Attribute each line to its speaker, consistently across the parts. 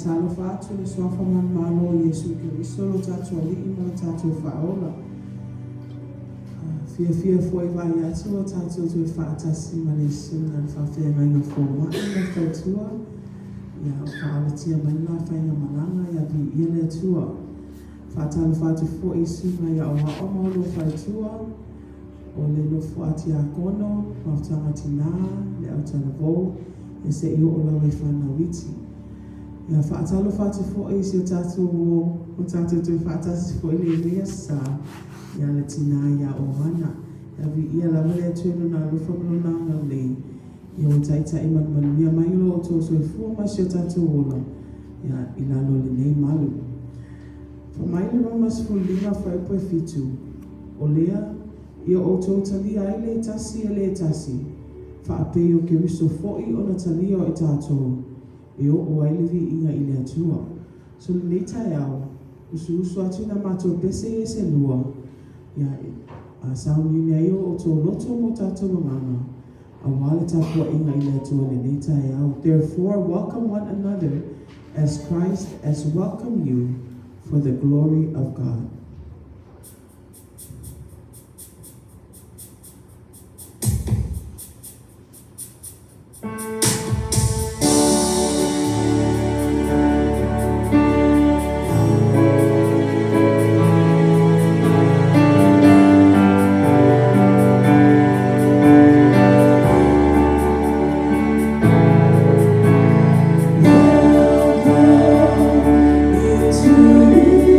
Speaker 1: talo fatu le sofa man malo Yesu Kiristo lo tatu ali ima tatu faola. Fia foi vai atu lo tatu tu fatasi malisi na fafia ngai forma na fatua. Ya faalatia mana fainga malanga ya vi ile tua. Fatalo fatu fo isima ya oha omo lo fatua. O le lo fuati a kono, maftanga tina, le autana vo, e se io o la wefana witi. Ia whaatalo whatu fo e si o tātou o tātou tui whaatasi fo ele mea sa, ia le tina ia o hana. Ia vi ia la wale atuenu na rufa mano na le, ia o taita e manu ia mai lo o tō so e fua mai si o tātou ola, ia ilalo le nei malu. Fa mai le mamas fo lima fa e poe fitu, o lea, ia o tō talia ai le tasi e le tasi. Whaapei o ke wiso fo'i o na talia o e tātou. E o ai le vi inga i le atua. So le nei tai au, usu atu na mātou bese e se lua. Ia a sauni mea i o tō loto mo tātou manganga. A wale tāpua inga i le atua le nei tai au. Therefore, welcome one another as Christ has welcomed you for the glory of God.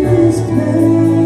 Speaker 2: This place.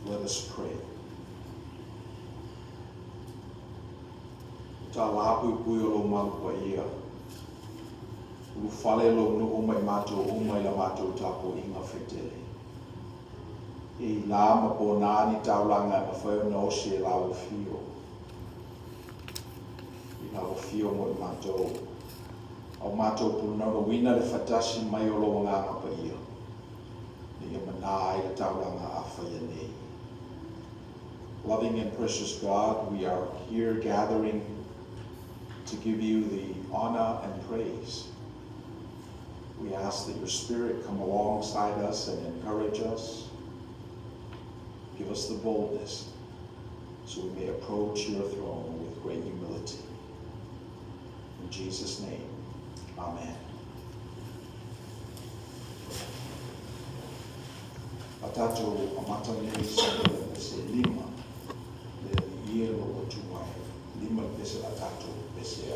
Speaker 2: Let us pray. Ta lapu pui o lo mau pa ia. U fale lo no o mai mato o mai la mato ta po inga fetele. I la ma po nani taulanga na whai no si e lau fio. I lau fio mo i mātou. Au mātou punanga wina le fatasi mai o lo ngā pa ia. Ni e mana i le taulanga a whai nei. Loving and precious God, we are here gathering to give you the honor and praise. We ask that your Spirit come alongside us and encourage us. Give us the boldness so we may approach your throne with great humility. In Jesus' name, amen. Atato amata nei se lima le ia lo tuai lima pese atato pese.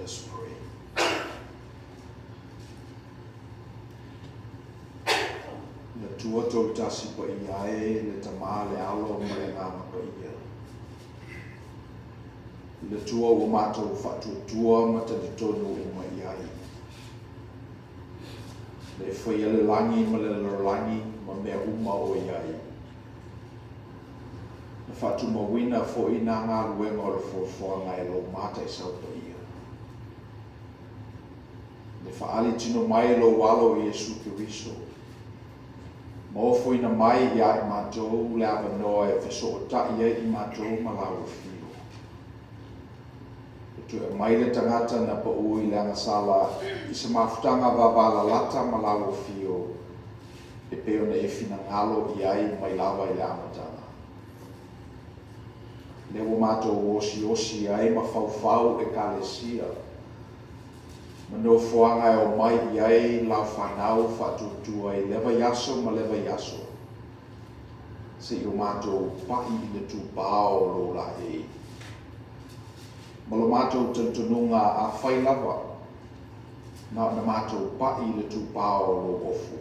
Speaker 2: us pray. Le tua tau tasi pa ia e, le tamā le alo ma le ngāma pa ia. Le tua o mātou whatuatua ma tani tonu e ma ia e. Le whaia le langi ma le langi ma mea uma o ia e. Le whatu ma wina fo ina ngā ruenga o le fōwhanga e lo mata e sau pa ia. Le whaali tino mai lo walo i Yesu Kiriso. Ma ofo ina mai ia i mātou le awa noa e wheso o tai e i mātou ma lau whio. E tu e mai le tangata na pa ui le angasala i se mafutanga wawala lata ma lau whio e peo na e fina ngalo i ai mai lawa i le amatanga. Le wo mātou osi ai ma fau e kalesia. Mano fuanga e o mai i ai lau whanau whatutua i lewa yaso ma lewa yaso. Se i o mātou pahi i le tūpao lo la e. Ma lo mātou tantununga a whai lava. Na mātou pahi i le tūpao lo ofu.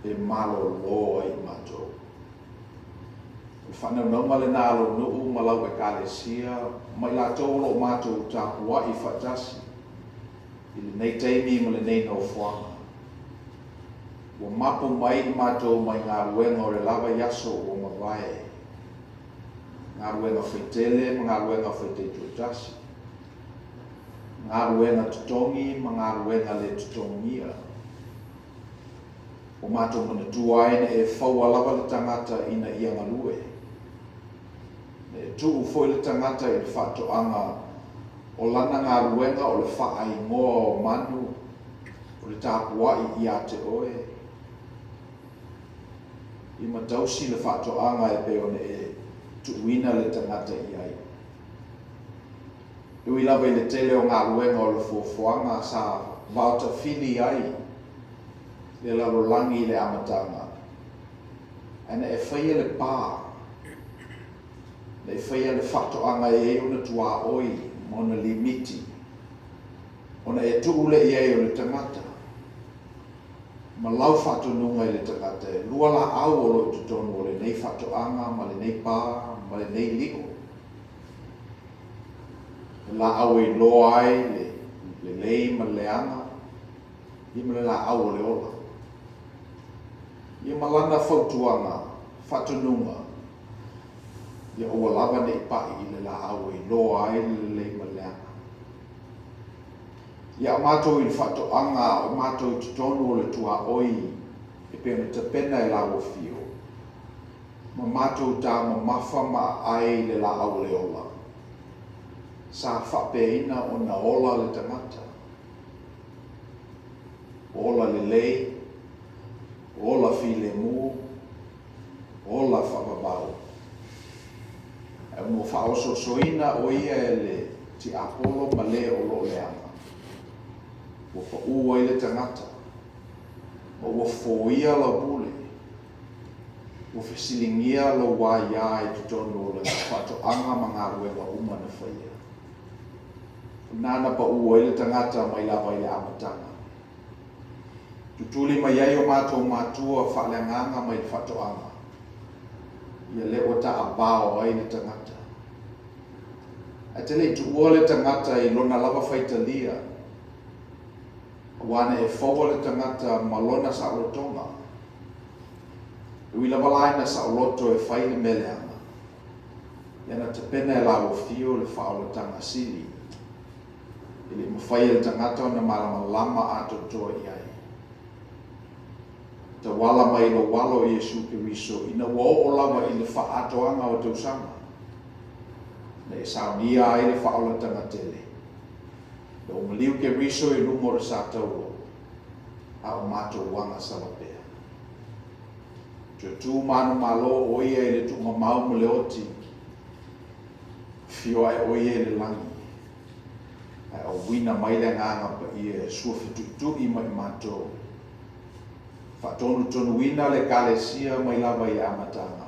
Speaker 2: E malo lo ai mātou. Whanau naunga le nālo nuu ma lau e kalesia. Mai la tō lo mātou tāpua i whatasi. I le nei teimi ma le nei no fuanga. Wa mapu mai i mātou mai ngā ruenga o le lava yaso o mawai. Ngā ruenga whaitele ma ngā ruenga whaite tuatasi. Ngā ruenga tutongi ma ngā ruenga le tutongia. O mātou mana tuaina e whaua lava le tangata ina ia ngalue. E tuu foi le tangata i le whatoanga o lana ngā ruenga o le wha ai ngoa o manu o le tāpua i ia te oe. I matausi le whatoanga e peone e tuuina le tangata i ai. Ui lava i le tele o ngā ruenga o le fuafuanga sa wauta fili ai le lalolangi le amatanga. Ana e whaia le pā. Le whaia le whatoanga e una tua oi, mona limiti. Ona e tuule i e o le tangata. Ma lau whatonunga i le tangata e lua la au o lo tutonu o le nei whatoanga, ma le nei pā, ma le nei liko. La au e loa ai, le lei ma le anga, i ma le la au o le ola. I ma lana whautuanga, whatonunga, ia ua lava nei pai i le la au i loa ai le lei ma le anga. Ia mātou i le whatoanga o mātou i tutonu o le tua oi e pēna te pena e la o fio. Ma mātou tā ma mafa ma ai le la au le ola. Sa whapeina o na ola le tangata. Ola le lei, ola file mu, ola whapabau. E mo whaoso soina o ia e le ti apolo ma le o lo leanga. Wa pa ua i le tangata. Ma ua fōia la bule. Ua whesilingia la waia i tutonu o le whatoanga ma ngā ruenga uma na whaia. Nana pa ua i le tangata mai lava i le amatanga. Tutuli mai ai o mātou mātua whaleanganga mai le whatoanga. Ia le o ta abao ai le tangata. A tele i tuua le tangata i lona lava whaitalia. Wana e whaua le tangata ma lona sa alotonga. Ui lava laina sa aloto e whai le meleanga. Iana te pena e lawa fio le whaola tanga sili. Ili mawhai le tangata o na marama lama ato toa i ai. Te wala mai lo walo i Yesu Kiriso ina wa o lava i le whaatoanga o te usanga. Ne e saunia ai le whaola tanga tele. Le o maliu Kiriso i lumo re sa tauro. A o mato wanga salapea. Te tū manu malo o ia i le tunga mau me le oti. Fio ai o ia i le langi. Ai o wina mai le nganga pa ia e sua fitu i mai mato. Whatonu tonu wina le kalesia mai lava i amatanga.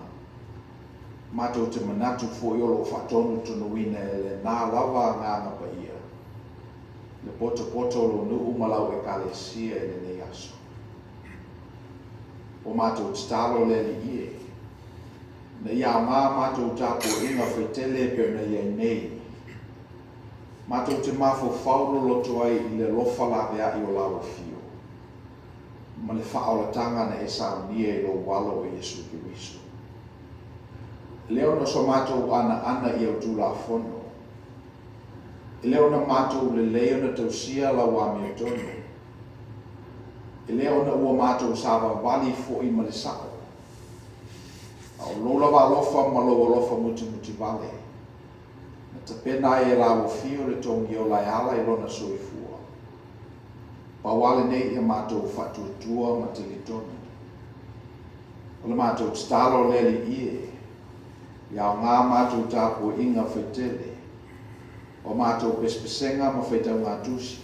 Speaker 2: Mato te manatu fo iolo whatonu tonu wina e le nā lava nganga pa ia. poto lo nuu malau e kalesia e nei aso. O mātou talo le li ie. Na ia ngā mātou tāpo inga whaitele pe na ia nei. Mātou te mafo whauro loto ai I le lofa la vea I o lau fio. Ma le whaolatanga na e saunia I lo walo o Yesu Kiriso. Leo na so mātou ana I au tūla whono. Leo na mātou le leo na tausia la wame tono. Leo na ua mātou sawa wali fo I male sako. Au lola wa lofa ma lofa muti vale. Na te pena e la o fio le tongi o lai ala I lona soifua. Pa wale nei I mātou whatutua ma te litoni. O le mātou stalo leli ie. Iau ngā mātou tāpua inga whaitele. O mātou pespesenga ma whaitau ngā tusi.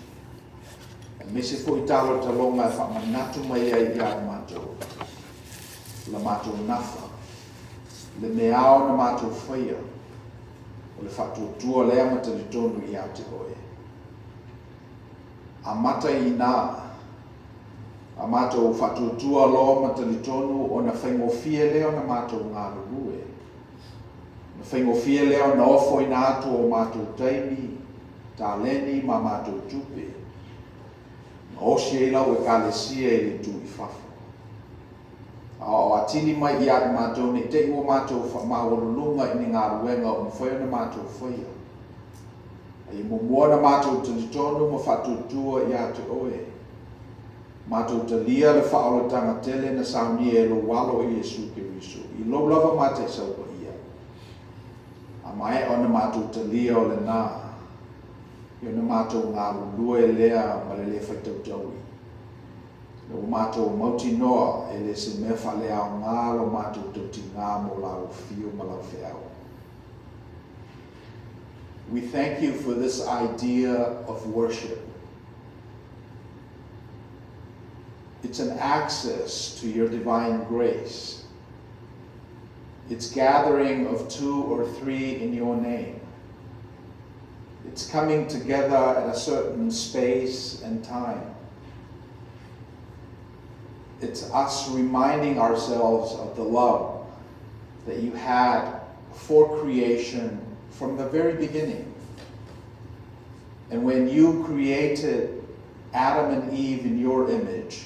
Speaker 2: E mese fo I talo talonga e whamanatu mai ai I au mātou. La mātou nafa. Le meao na mātou whaia. O le whatutua lea ma te litonu I au te oe. A mata I nā. A mātou whatutua loa ma te litonu o na whaingofie leo na mātou ngā rurue. Na whaingofie leo na ofo I nā atu o mātou taimi, tā leni ma mātou tupe. Na osi e lau e kalesia e le tu I whafo. O atini mai I atu mātou ne te ua mātou mawarulunga I ni ngā ruenga o mwhaia na mātou whaia. E mumua na mātou te litonu ma whatutua I atu oe. Mātou te lia le whaolatanga tele na saunia e lo walo I Yesu Kiriso. I lo lava mate saupa ia. A mai o na mātou te lia o le nā. I o na mātou ngā lue lea ma le whaitau taui. O mātou mauti noa e le se mea whale au ngā lo mātou tauti ngā mo lau fio ma lau whiau. We thank you for this idea of worship. It's an access to your divine grace. It's gathering of 2 or 3 in your name. It's coming together at a certain space and time. It's us reminding ourselves of the love that you had for creation from the very beginning. And when you created Adam and Eve in your image,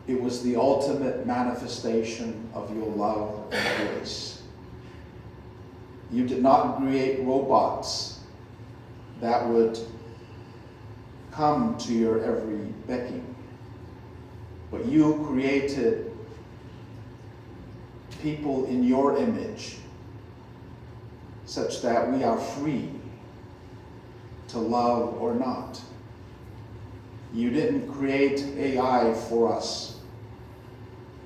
Speaker 2: it was the ultimate manifestation of your love and grace. You did not create robots that would come to your every becking. But you created people in your image such that we are free to love or not. You didn't create AI for us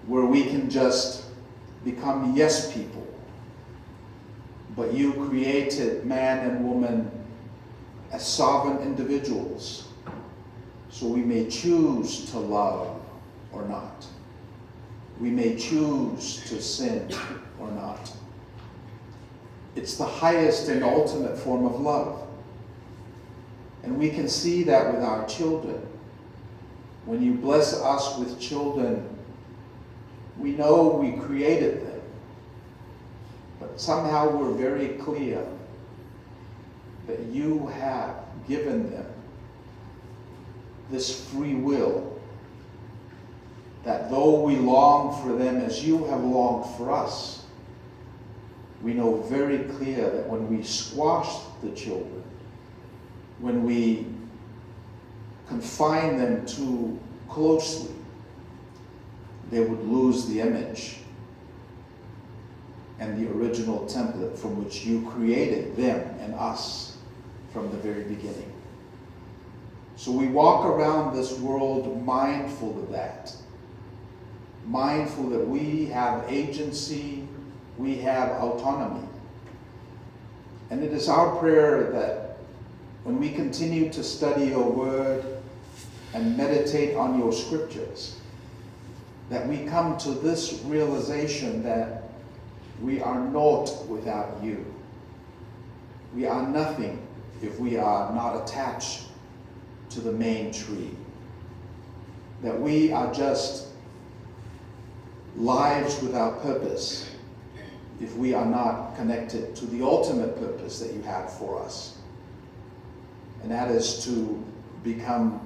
Speaker 2: where we can just become yes people, but you created man and woman as sovereign individuals so we may choose to love or not. We may choose to sin or not. It's the highest and ultimate form of love. And we can see that with our children. When you bless us with children, we know we created them. But somehow we're very clear that you have given them this free will, that though we long for them as you have longed for us, we know very clear that when we squash the children, when we confine them too closely, they would lose the image and the original template from which you created them and us from the very beginning. So we walk around this world mindful of that. Mindful that we have agency, we have autonomy. And it is our prayer that when we continue to study your word and meditate on your scriptures, that we come to this realization that we are naught without you. We are nothing if we are not attached to the main tree. That we are just lives without purpose if we are not connected to the ultimate purpose that you had for us. And that is to become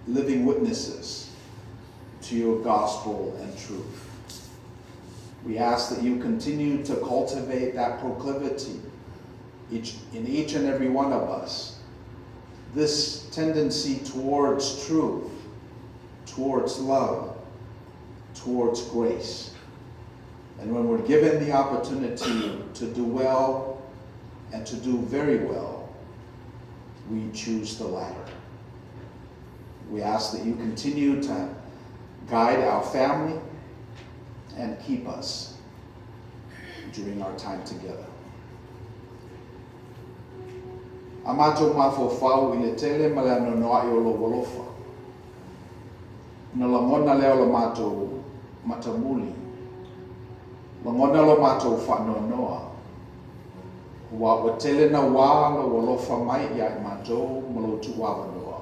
Speaker 2: living witnesses to your gospel and truth. We ask that you continue to cultivate that proclivity in each and every one of us, this tendency towards truth, towards love, towards grace. And when we're given the opportunity to do well and to do very well, we choose the latter. We ask that you continue to guide our family and keep us during our time together. Amato mafofau i le tele ma le anonoa I o lo wolofa. Na langona leo lo mato matamuli. Langona lo mato whanonoa. Wa o tele na wā lo wolofa mai I ai mato malo tu wawanoa.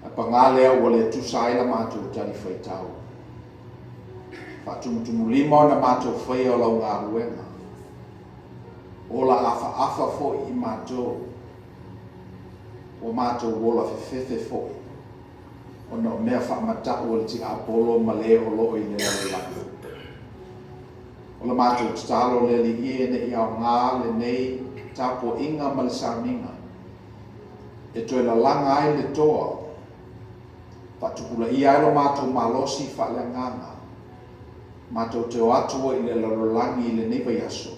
Speaker 2: A pangalea o le tusai la mato tali whaitau. Whatumtumu lima na mato whai o lau ngā ruenga. Ola afa fo I mato. O mato wola fefefe fo. O no mea whaamata o le ti apolo ma le o lo I le lalai. Ola mato talo le li ie ne I au ngā le nei tapo inga ma le saminga. E toi la langa ai le toa. Patukula I ai lo mato malosi wha le nganga. Mato te o atua I le lalolangi I le neiva yaso.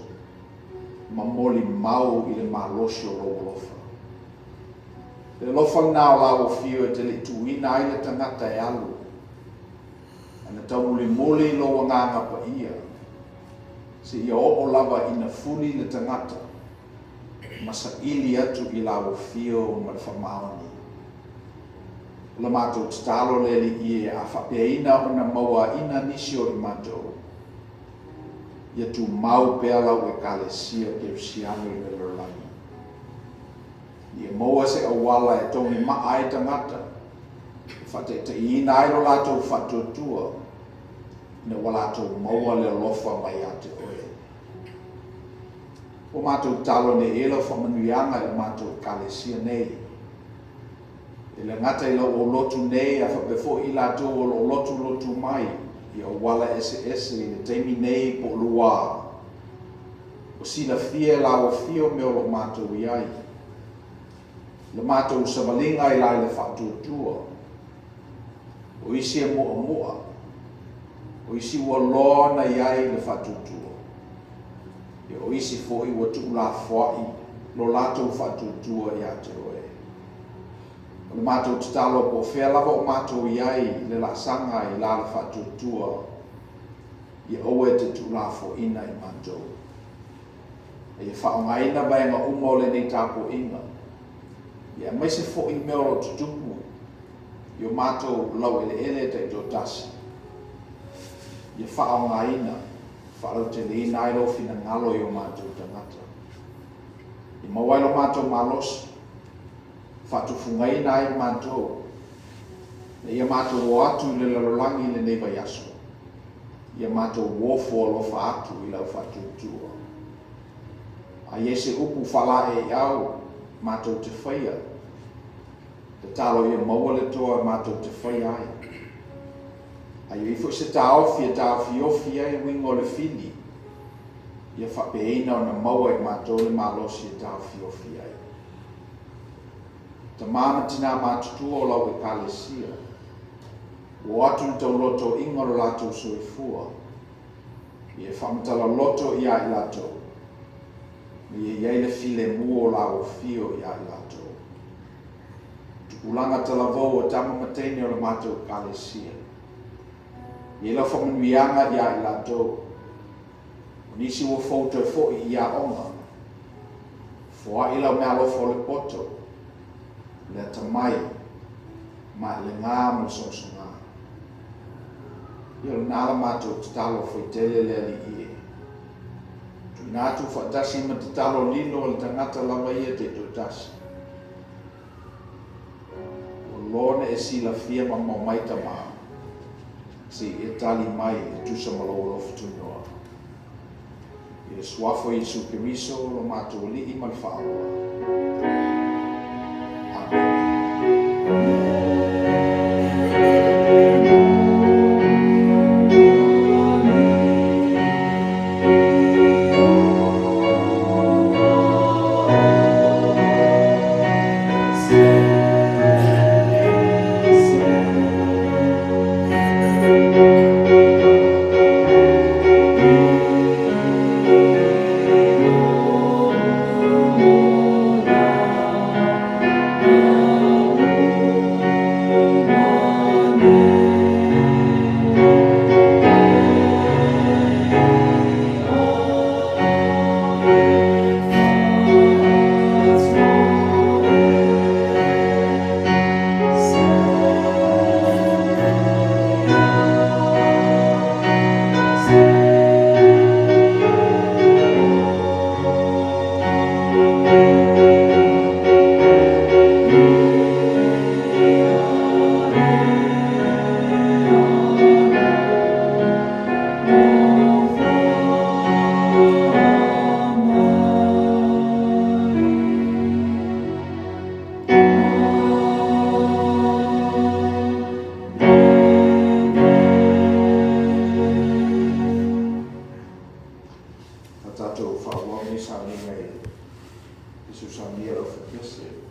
Speaker 2: Mamoli mau I le malosi o lo wolofa. Le lofa nao la o fio e te li tuina I le tangata e alu. Ana tau muli lo wanganga pa ia. Se ia o lava ina fuli le tangata. Masa ili atu I la o fio ma le whamaoni. La mato talo le li ie a whapeina o na maua ina nisi o I mato. Ia tu mau pēla o e kalesia ke usiano I le lorlangi. Ia maua se awala e tongi maa e tangata. Whate te ina ai lo lato whatotua. Ne walato maua le lofa mai ate oe. O mato talo ne ela whamanuianga le mato kalesia nei. E le ngata I o lotu nei a whapefo I lato o lotu mai. I o wala ese I le teimi nei po lua. O sila fie la o fio me o lo mato iai. Le mato usamalinga I lai le whatutua. O isi e mua. O isi ua lona iai le whatutua. E o isi fo I ua tu la fwai. Lo lato whatutua I ate oe. O le mato talo po fea lava o mato iai le la sanga I la le whatutua. I oe te tu la fo ina I mato. E whaongaina baenga umo le nei tapo inga. Ia mai se fo I meo lo tutupu. I o mato lau ele te do tasi. Ia whaongaina. Whalau te le ina I lo fina ngalo I o mato tangata. I mawai lo mato malosi. Whatufungaina I mato. Na ia mato o atu le lalolangi le neiva yaso. Ia mato wofo lo atu I lau whatutua. A iese upu whala e au mato te whaia. Te talo ia maua le toa mato te whaia ai. A ia ifo se taofi ofi ai wingo le fili. Ia whapeina o na maua I mato le malosi e taofi ofi ai. Ta mana tina matutua o lau e kalesia. O atu ni tau loto inga lo lato soifua. Ia whamatala loto ia I lato. Ia iai le file mua o lau fio ia I lato. Tukulanga talavou o tama matene o le mato kalesia. Ia la whamanuianga ia I lato. Nisi o fauto e fo I ia onga. Foa ila mea lofo le poto. Le tamai ma le ngā mo sosonga. Ia nala mato talo foi tele le li ie. Tu natu fa tasi ma talo lilo le tangata lava ia te tu tasi. e sila fia ma maita ma. Si e tali mai e tusa malolo futunoa. E suafo i su Kiriso lo mato li i malfaua. Amen.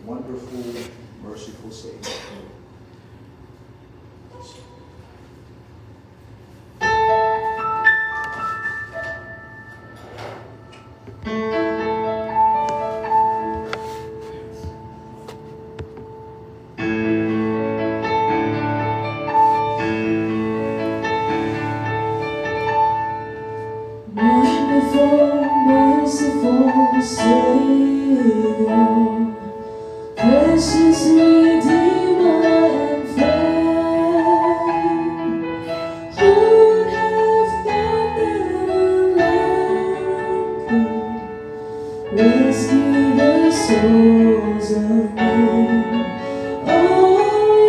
Speaker 2: Wonderful, merciful Savior.
Speaker 3: Wonderful, merciful Savior. Precious Redeemer and friend, who would have thought that a lamb could rescue the souls of men? Oh,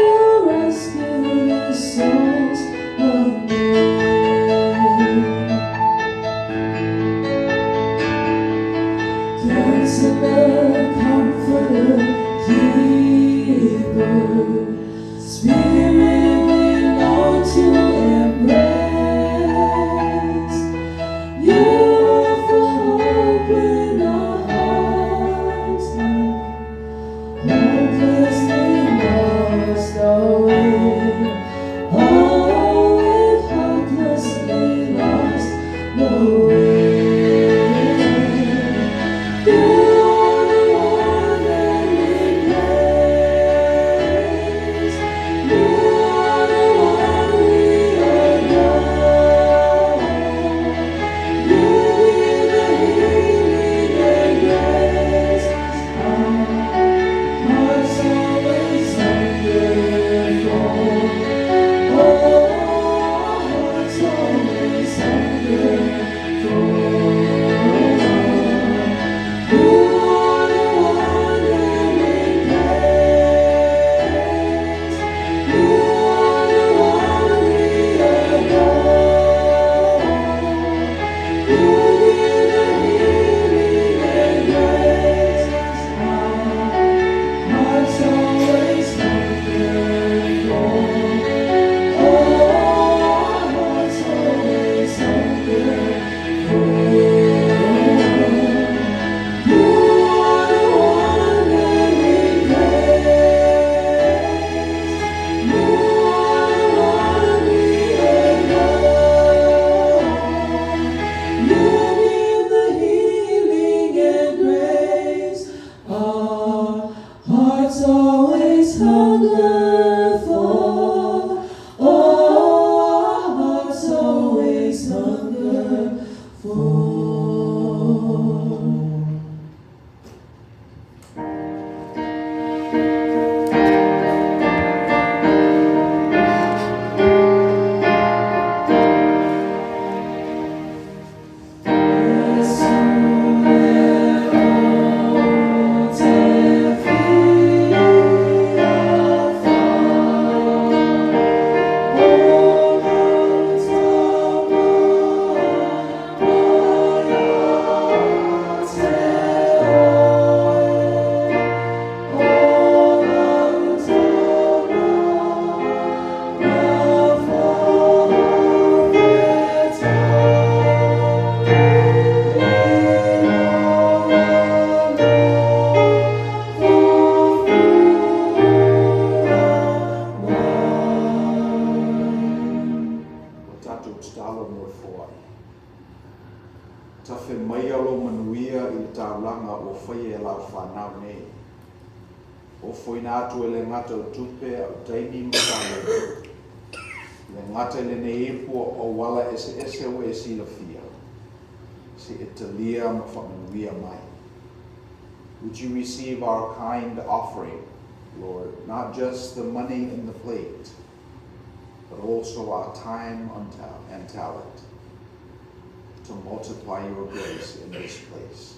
Speaker 3: you rescue the souls of men. Counselor, Comforter, Keeper, Spirit we long to embrace. You offer hope when our hearts are hopelessly lost away. Oh, we've hopelessly lost the way. Hearts always hunger for
Speaker 2: O foi na atu ele ngata o tupe au taimi mutale. Le ngata le neipu o wala ese o esi la fia. Si italia ma whamanuia mai. Would you receive our kind offering, Lord, not just the money in the plate, but also our time and talent to multiply your grace in this place.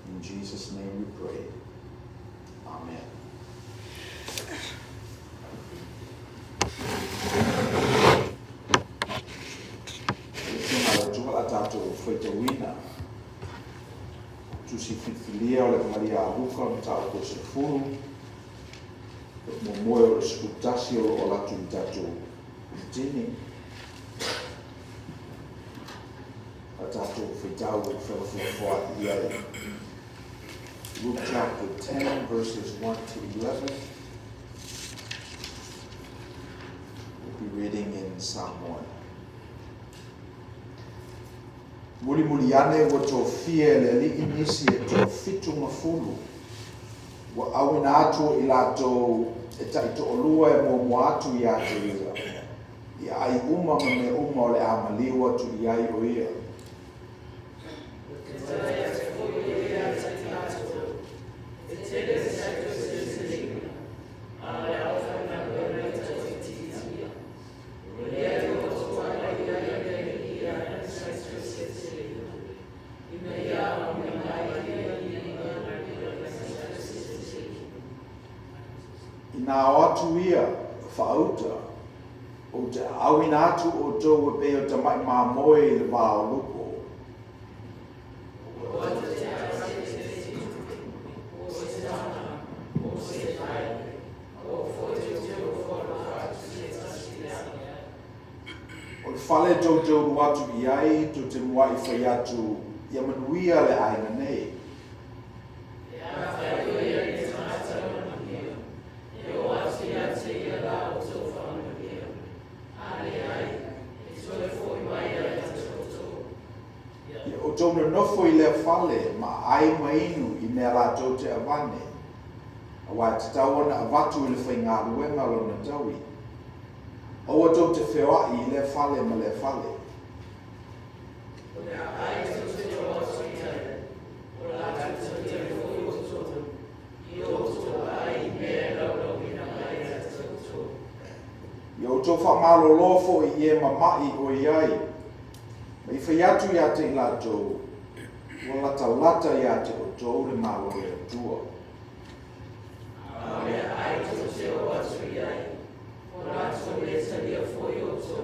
Speaker 2: In Jesus' name we pray. Amen. Tusi fitfilia o le maria ahuka o tau ko se furu mo moe o le skutasi o latu i tatu tini a tatu fitau o whewhewhua i ai. Luke chapter 10 verses 1 to 11. We'll be reading in Samoan. Muli muli ane wa tō fie le li inisi e tō fitu mafulu. Wa awina atu i lato e ta i tō olua e mo atu i atu ia. I ai uma me uma o le amaliwa tu i ai o ia. Nā atu ia whaauta o te awina atu o tō e pe o te mai mā moe i le wā o luko. O le whale tō tōru atu i ai tō te mua i whai atu ia manuia le aina nei. O tōna nofo i le whale ma ai mainu i mea rātou te awane. A wai te tauana a watu i le whai ngā ruenga lona taui. O a tō te whewai i le whale ma le whale. I o tō whamalo lofo i e mamai o iai. Ma i whai atu ia te ilatou, ua lata lata ia te o tō re malo e atua.
Speaker 3: Aolea ai tō te o atu iai, o rato le talia foi o tō,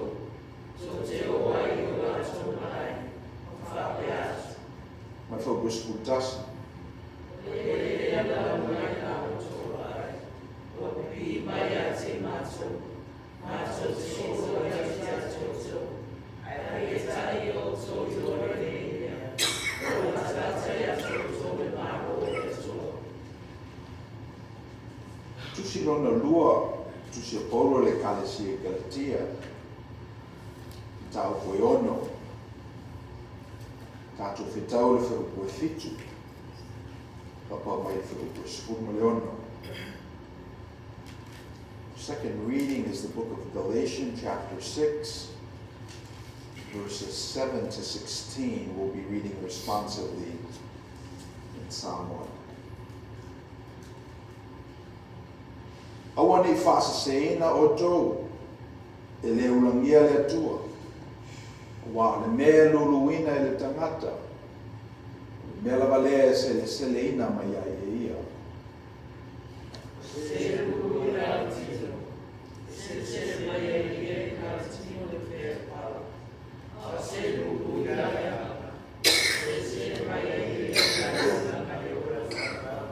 Speaker 3: tō te o ai o rato mai, o whape atu.
Speaker 2: Mai whau buskutasi.
Speaker 3: Le ala mai na o tō ai, o pi mai a te mato, mato te o ai te atu tō. Ai e tai o tō tō rene, o la tata ia tō tō me maro e tō.
Speaker 2: Tusi lona lua, tusi a polo le kalesi e Galatia. Tau koe ono. Tātou whetau le wheu koe fitu. Papa mai le wheu koe spumu le ono. Second reading is the book of Galatians, chapter 6. Verses 7 to 16 we'll be reading responsively in Samoan. Awane whaasaseina o tō, e le ulangia le atua, wa le mea luluina e le tangata, mea lavalea se le seleina mai ai e ia.
Speaker 3: Se luluina tito, se se mai ai e ka tino le pēr pala. Se luluina se mai ai e ka tino le pēr pala.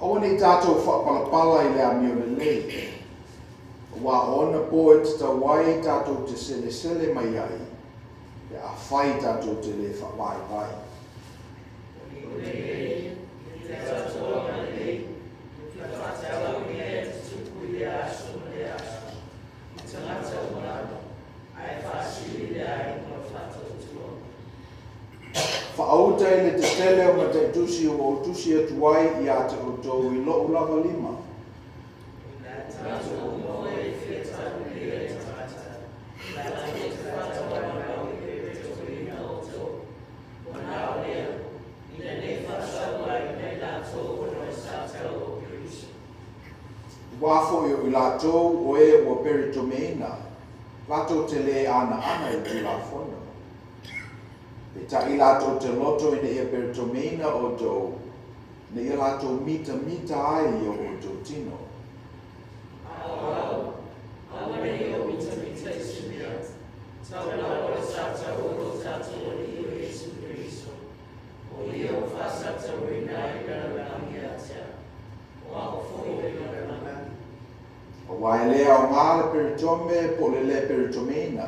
Speaker 2: Awane tātou whapalapala i le amio le lei. Wa ona po e te tawai tātou te sele mai ai, e a whai tātou te le whawai vai. Whaauta i le te tele o ma te tusi o tusi e tuai i a te o tau I lo lava lima. Wafo yo I lātou o e o peritomeina. Lātou te le ana I tu la fono. E ta I lātou te loto I ne e peritomeina o tau. Ne I lātou mita ai I o tau tino. Wai lea o ngāle peritome po le peritomeina.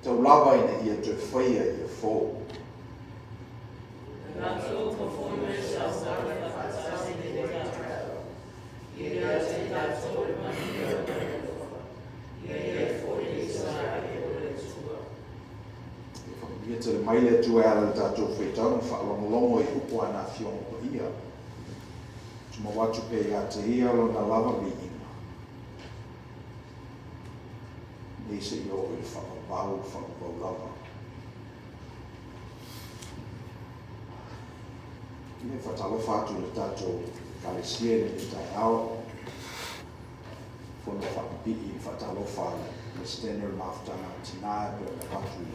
Speaker 2: Tau lava ina ia te whaia ia fō. Ia te mai le tuela tātou whaitau whaalongolongo I upo ana fiongo ko ia. Tuma watu pe ia te ia lo na lava vi ina. Nese I o I whakapau lava. Kine whatalo whatu le tātou kalesia ne tai ao. Fono whakapiki whatalo whale. Le stener maftanga tinae pe le watu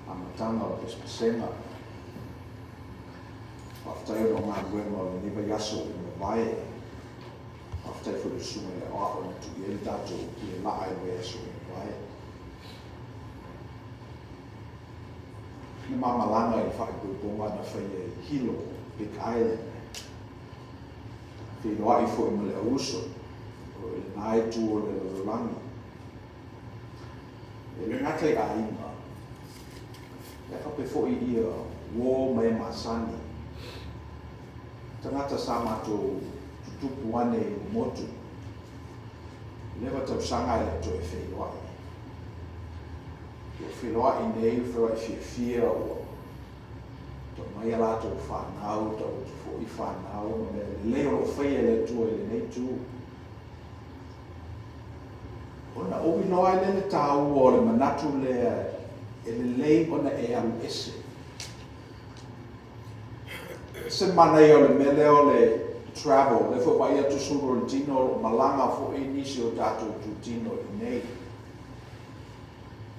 Speaker 2: amatanga o pespesenga. Whaftai o ngā guenga o le niwa yaso I me vae. Whaftai fu le sunga le oa o tu I le tātou I le laai o yaso I me vae. Ni mamalanga I whakipūponga na whaia I Hilo, Big Island. Whinoa I fu I me le auso, o le nai tu o le langi. E le ngatai a ima. E whape fo I ia wō mai masani. Tangata sa mātou tutupu ane I motu. Lewa tau sanga I le to e whinoa I. O whinoa I nei whinoa I whia o. Tau mai ala tau whanau, tau fo I whanau, me leo o whaia le tua I le nei tu. Ona owi noa I le tāu o le manatu lea e le lei ona e alu ese. Se manai o le mele o le travel, le fo vai atu suru o tino malanga fo I nisi o tātou tu tino I nei.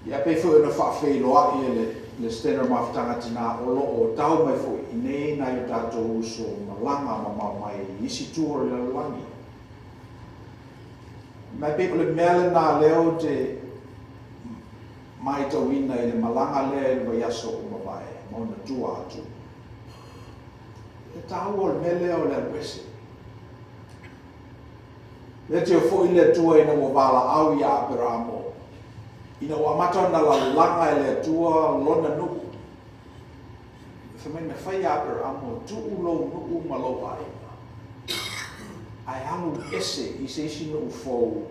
Speaker 2: Ia pe fo ina whawheiloa I le stener maftanga tina o lo o tau mai fo I nei na I tātou uso malanga ma mai isi tu o le langi. Mai pe o le mele na leo te mai tau ina I le malanga lea I le yaso o mawai, mauna tua atu. Le tau o le mele o le wese. Le te o fo I le tua ina o wala au I a peramo. Ina o amata na la langa I le tua lona nuku. Whamai me whai a peramo, tu ulo nuku malo ai. Ai alu ese I se isi no ufou.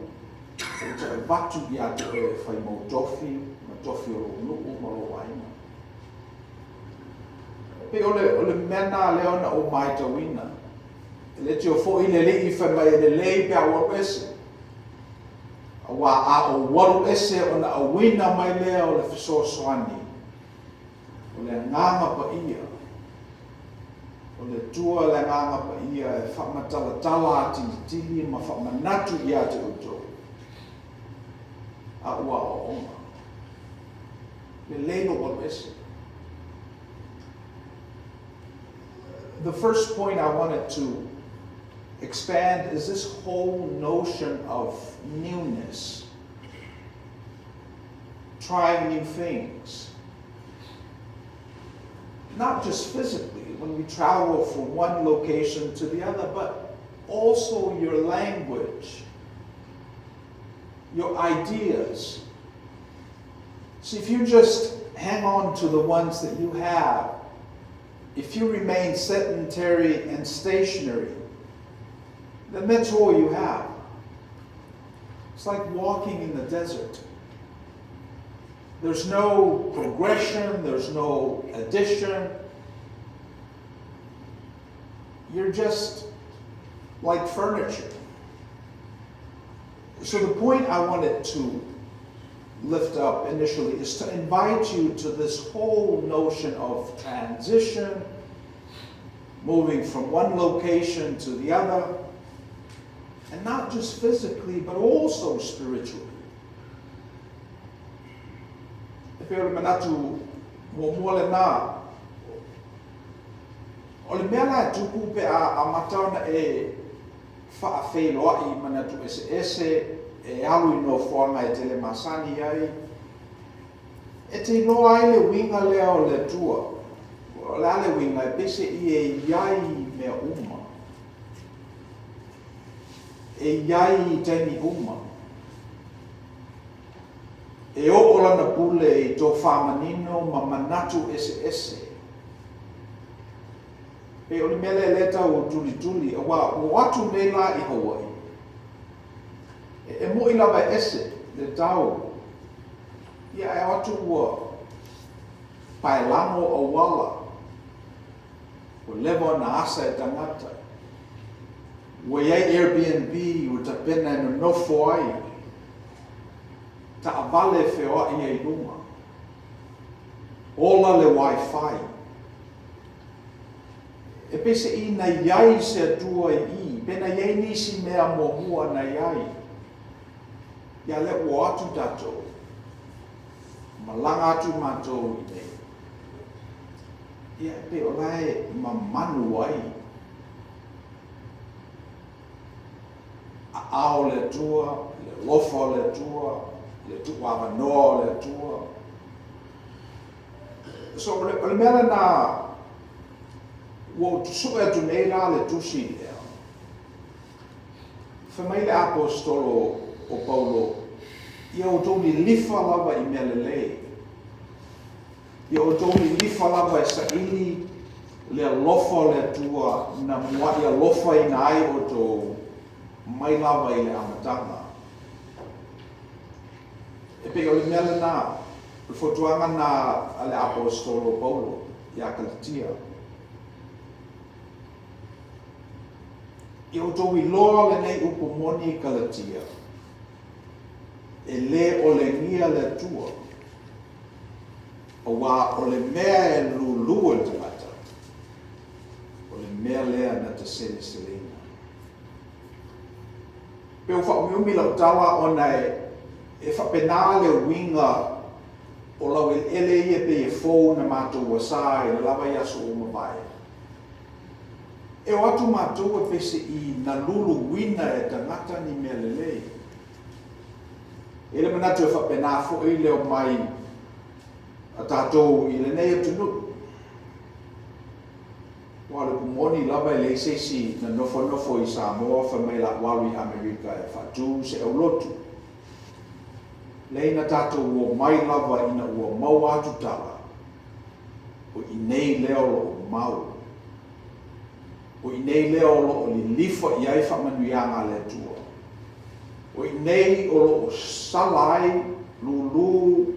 Speaker 2: O te watu I atu e whai mau tofi, ma tofi o nuku malo waina. Pe o le mena leona o mai tawina. Le te o fo I le lei whai mai le lei pe a waru ese. A wā a o waru ese o na a wina mai lea o le fiso soani. O le nganga pa ia. O le tua le nganga pa ia e whakmatala tili ma whakmanatu I a te uto. A ua o onga. Le leino waru ese. The first point I wanted to expand is this whole notion of newness. Trying new things. Not just physically, when we travel from one location to the other, but also your language, your ideas. See, if you just hang on to the ones that you have, if you remain sedentary and stationary, then that's all you have. It's like walking in the desert. There's no progression, there's no addition. you're just like furniture. So the point I wanted to lift up initially is to invite you to this whole notion of transition, moving from one location to the other, and not just physically, but also spiritually. E pe ole manatu mo le na o le mea la tuku pe a matauna e whaawheloa I manatu ese e alu I no whaanga e tele masani ai e te loa ai le winga lea o le tua o le ale winga e pese I e iai mea uma e iai I taimi uma e o lana pule I tō whamanino ma manatu ese e o le mele leta o tuli wa o atu nei la I Hawaii e mo I lava ese le tau ia e atu ua paelamo o wala o lewa na asa e tangata ua iai Airbnb o ta pena no nofo ai ta avale wheoa I ei runga ola le Wi-Fi e pese I na iai se atua I pena iai nisi mea mohua na iai ia le ua atu tatou ma langa atu matou I nei ia pe o lae ma manu ai a ao le tua le lofo le tua le tuwa no le tua so le mele na wo su e tu nei la le tusi lea fa mai le apostolo o Paulo ia o tōni lifa lava I mele lei ia o tōni lifa lava e sa ili le alofa le tua na mua I alofa I na ai o tō mai lava I le amatanga e pe o le mele na le fotuanga na ale apostolo Paulo ia Galatia I o tō I loa le nei upomoni Galatia e le o le ngia le tua o wā o le mea e lulua te mata o le mea lea na te sele selena pe o whaumiumi lau tawa o nei e whapena le winga o lau ele ia pe e fōu na mātou wasā e lava i aso o mawai e o atu mātou e pese I na lulu wina e tangata ni mea lelei e le manatu e whapena fo I leo mai a tātou I le nei atunu wale kumoni lava I le sesi na nofo I Samoa whamai la walu I Amerika e whatu se au lotu leina tātou ua mai lava ina ua mau atu tala o I nei leo lo mau o I nei leo lo o li lifa I ai whamanuianga le tua o I nei o lo o salai lulu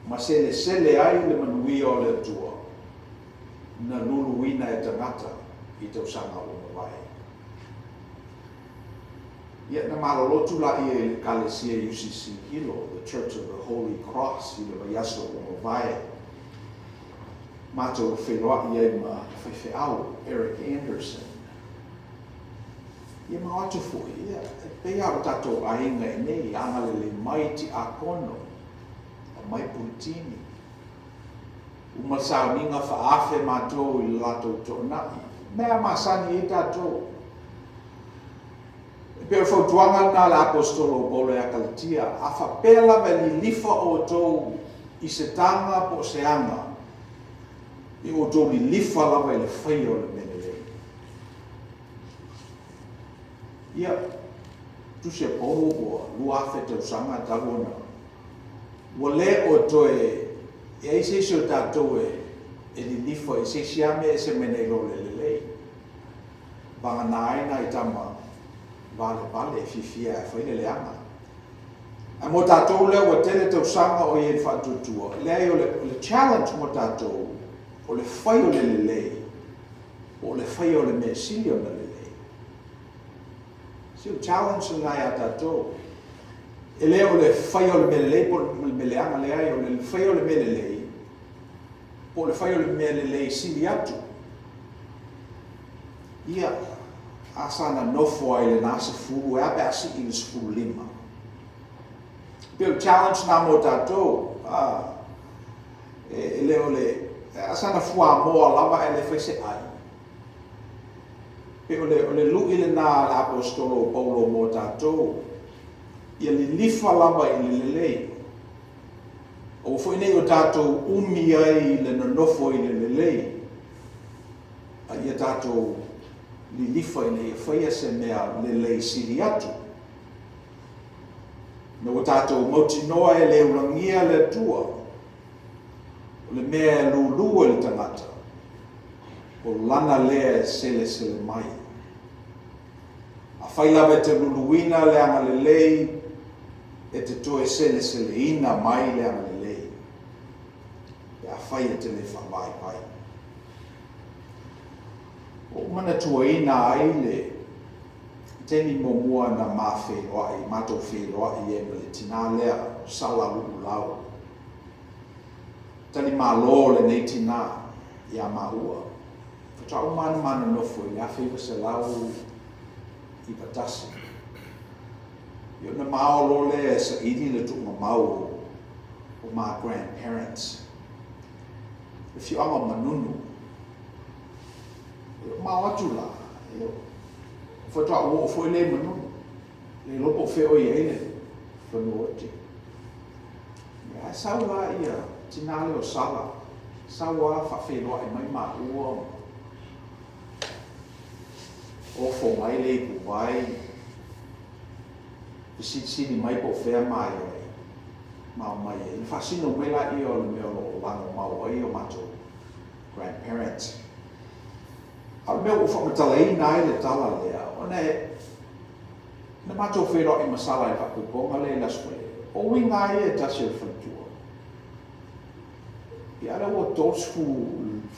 Speaker 2: ma sele ai le manuia o le tua na lulu ina e tangata I tau sanga o mawai ia na malolotu la I e kalesia UCC Hilo the Church of the Holy Cross I le vaiaso o mawai Mato whenua I e ma whewheau Eric Anderson ia ma atu fui ia pe au tatou ainga I nei angalele mai ti a kono a mai putini uma sauninga whaafe matou I latou tōnai mea masani I tatou pe o whautuanga na le apostolo Paulo a Galatia a whapela me li lifa o tou I se tanga po se anga I o tou li lifa lava I le whai o le menelei ia tu se Paulo o luafe tau sanga tagona ua le o toe e ai se o tātou e li lifa I se siame e se menei lo le lelei banga na aina I tama vale e fifia e whaile leanga a mo tātou leo o tele tau sanga o I e whatutua lea o le challenge mo tātou o le whai o le lelei o le whai o le mea sili o na lelei. Si o challenge ngai a tātou. E lea o le whai o le mea lelei, po le meleanga lea o le whai o le mea lelei, po le whai o le mea lelei sili atu. Ia, asana nofo ai le nasa furu, e ape asi i le sifuru lima. Peo challenge na mo tātou, e leo le, asana fua moa lava e le whaise ai. Peo le lui le nā le apostolo Paulo mo tātou, ia li lifa lava i le lelei. O fwoi nei o tātou umi ai le nonofo i le lelei. A ia tātou li lifa i le whaia se mea lelei siri atu. No o tātou mauti noa e le urangia le tua. O le mea lulua le tangata. O lana lea sele sele mai. A whailawe te luluina le anga lelei e te toe sele sele ina mai le anga lelei. E a whaia te le whawai pai. O mana tua ina ai le teni momua na mawheroa i mato wheroa i e le tina lea sala lulu lau. Tani malo le nei tina i a maua. Whatau mana nofo i a whiwa se lau i patasi. Yo na maolo le sa iri le tunga mau o my grandparents. If you ama manunu, mau atu la. Whatau o fwoi le manunu. Le lopo wheo i eile. Whanua te. Ia sau la ia tinale o sala. Sau a whawheroa i mai ma ua. O fo mai le ku vai. Sini mai po whea mai ai. Mau mai ai. Ni whasino mai la i o le mea o lango mau ai o mato grandparents. Al mea o whamatala i nai le tala lea. O ne mato whero i masala i whakuponga le laswe. O winga i e tasi o whantua. I ara o tosfu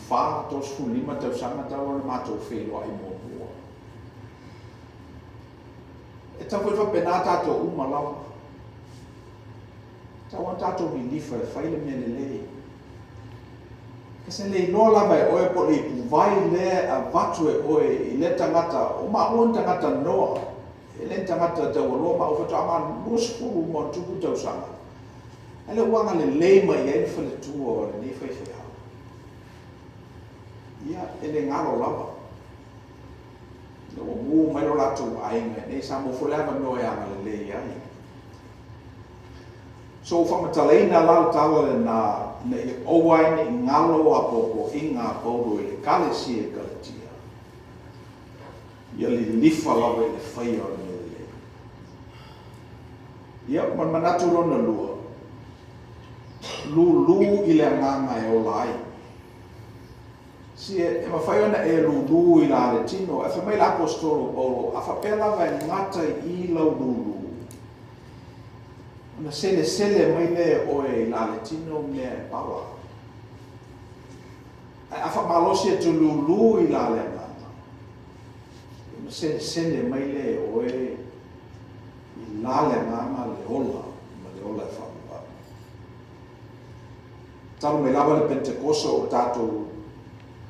Speaker 2: wha, tosfu lima tau sangata o le mato whero i mo. E tau koe whapena tātou uma lau. Tau an tātou mi lifa e whaile mea le lei. Kese lei no lava e oe po le puwai le a watu e oe i le tangata, o ma o tangata noa. E le tangata tau alo ma o whatu ama nuspuru mo tuku tau sanga. E le wanga le lei mai e le whale tua o le nei whaiwhai hau. Ia, e le ngaro lava. O mu mai lo latu ainga nei sa mo fulava no ya ngale le ai. So fa mataleina la tala na ne o wine ngalo a popo inga podo le kalesi e kalatia. Ia li lifa la le fai o le. Ia man manatu rona lua. Lu i le nganga e o lai. Si e mawhai ona e lulu i la le tino, e whamai la apostolo Paulo, a whapela vai ngata i lau lulu. Ona sele mai le oe i la le tino mea e pawa. A whamalosi e tu lulu i la le ngata. Ona sele mai le oe i la le ngata le ola, ma le ola e whamua. Talu me lava le Pentecoso o tātou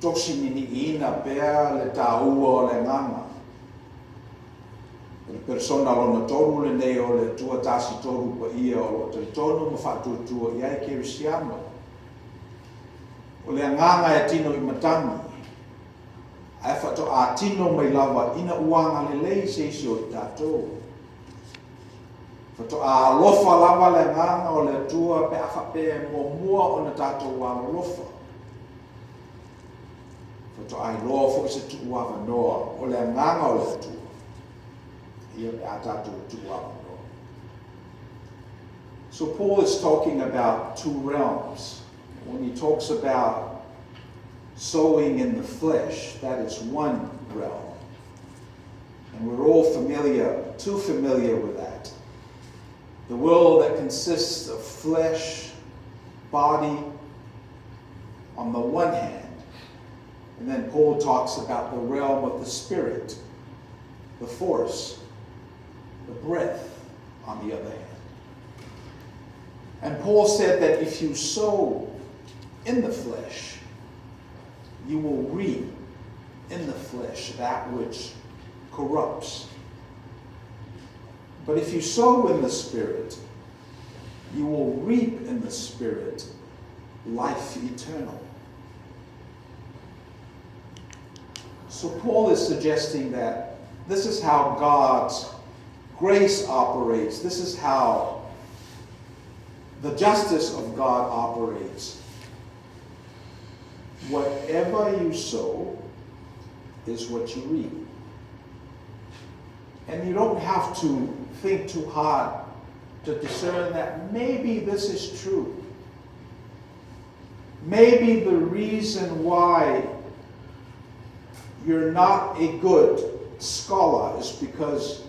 Speaker 2: tosi nini ina pea le tāua o le nganga. Le persona lona toru le nei o le tua tasi toru pa ia o le tonu ma whātua tua iai kerisiano. O le nganga e tino i matangi. Ai whato a tino mai lava ina uanga le lei seisi o i tātou. Whato a lofa lava le nganga o le tua pe a whapea mua o na tātou wa lofa. Whato ai loa fo se tu awa noa o le nganga o le tu. Ia me a tātou tu awa noa. So Paul is talking about two realms. When he talks about sowing in the flesh, that is one realm. And we're all too familiar with that. The world that consists of flesh, body, on the one hand, And then Paul talks about the realm of the spirit, the force, the breath on the other hand. And Paul said that if you sow in the flesh, you will reap in the flesh that which corrupts. But if you sow in the Spirit, you will reap in the Spirit life eternal. So Paul is suggesting that this is how God's grace operates. This is how the justice of God operates. Whatever you sow is what you reap. And you don't have to think too hard to discern that maybe this is true. Maybe the reason why you're not a good scholar is because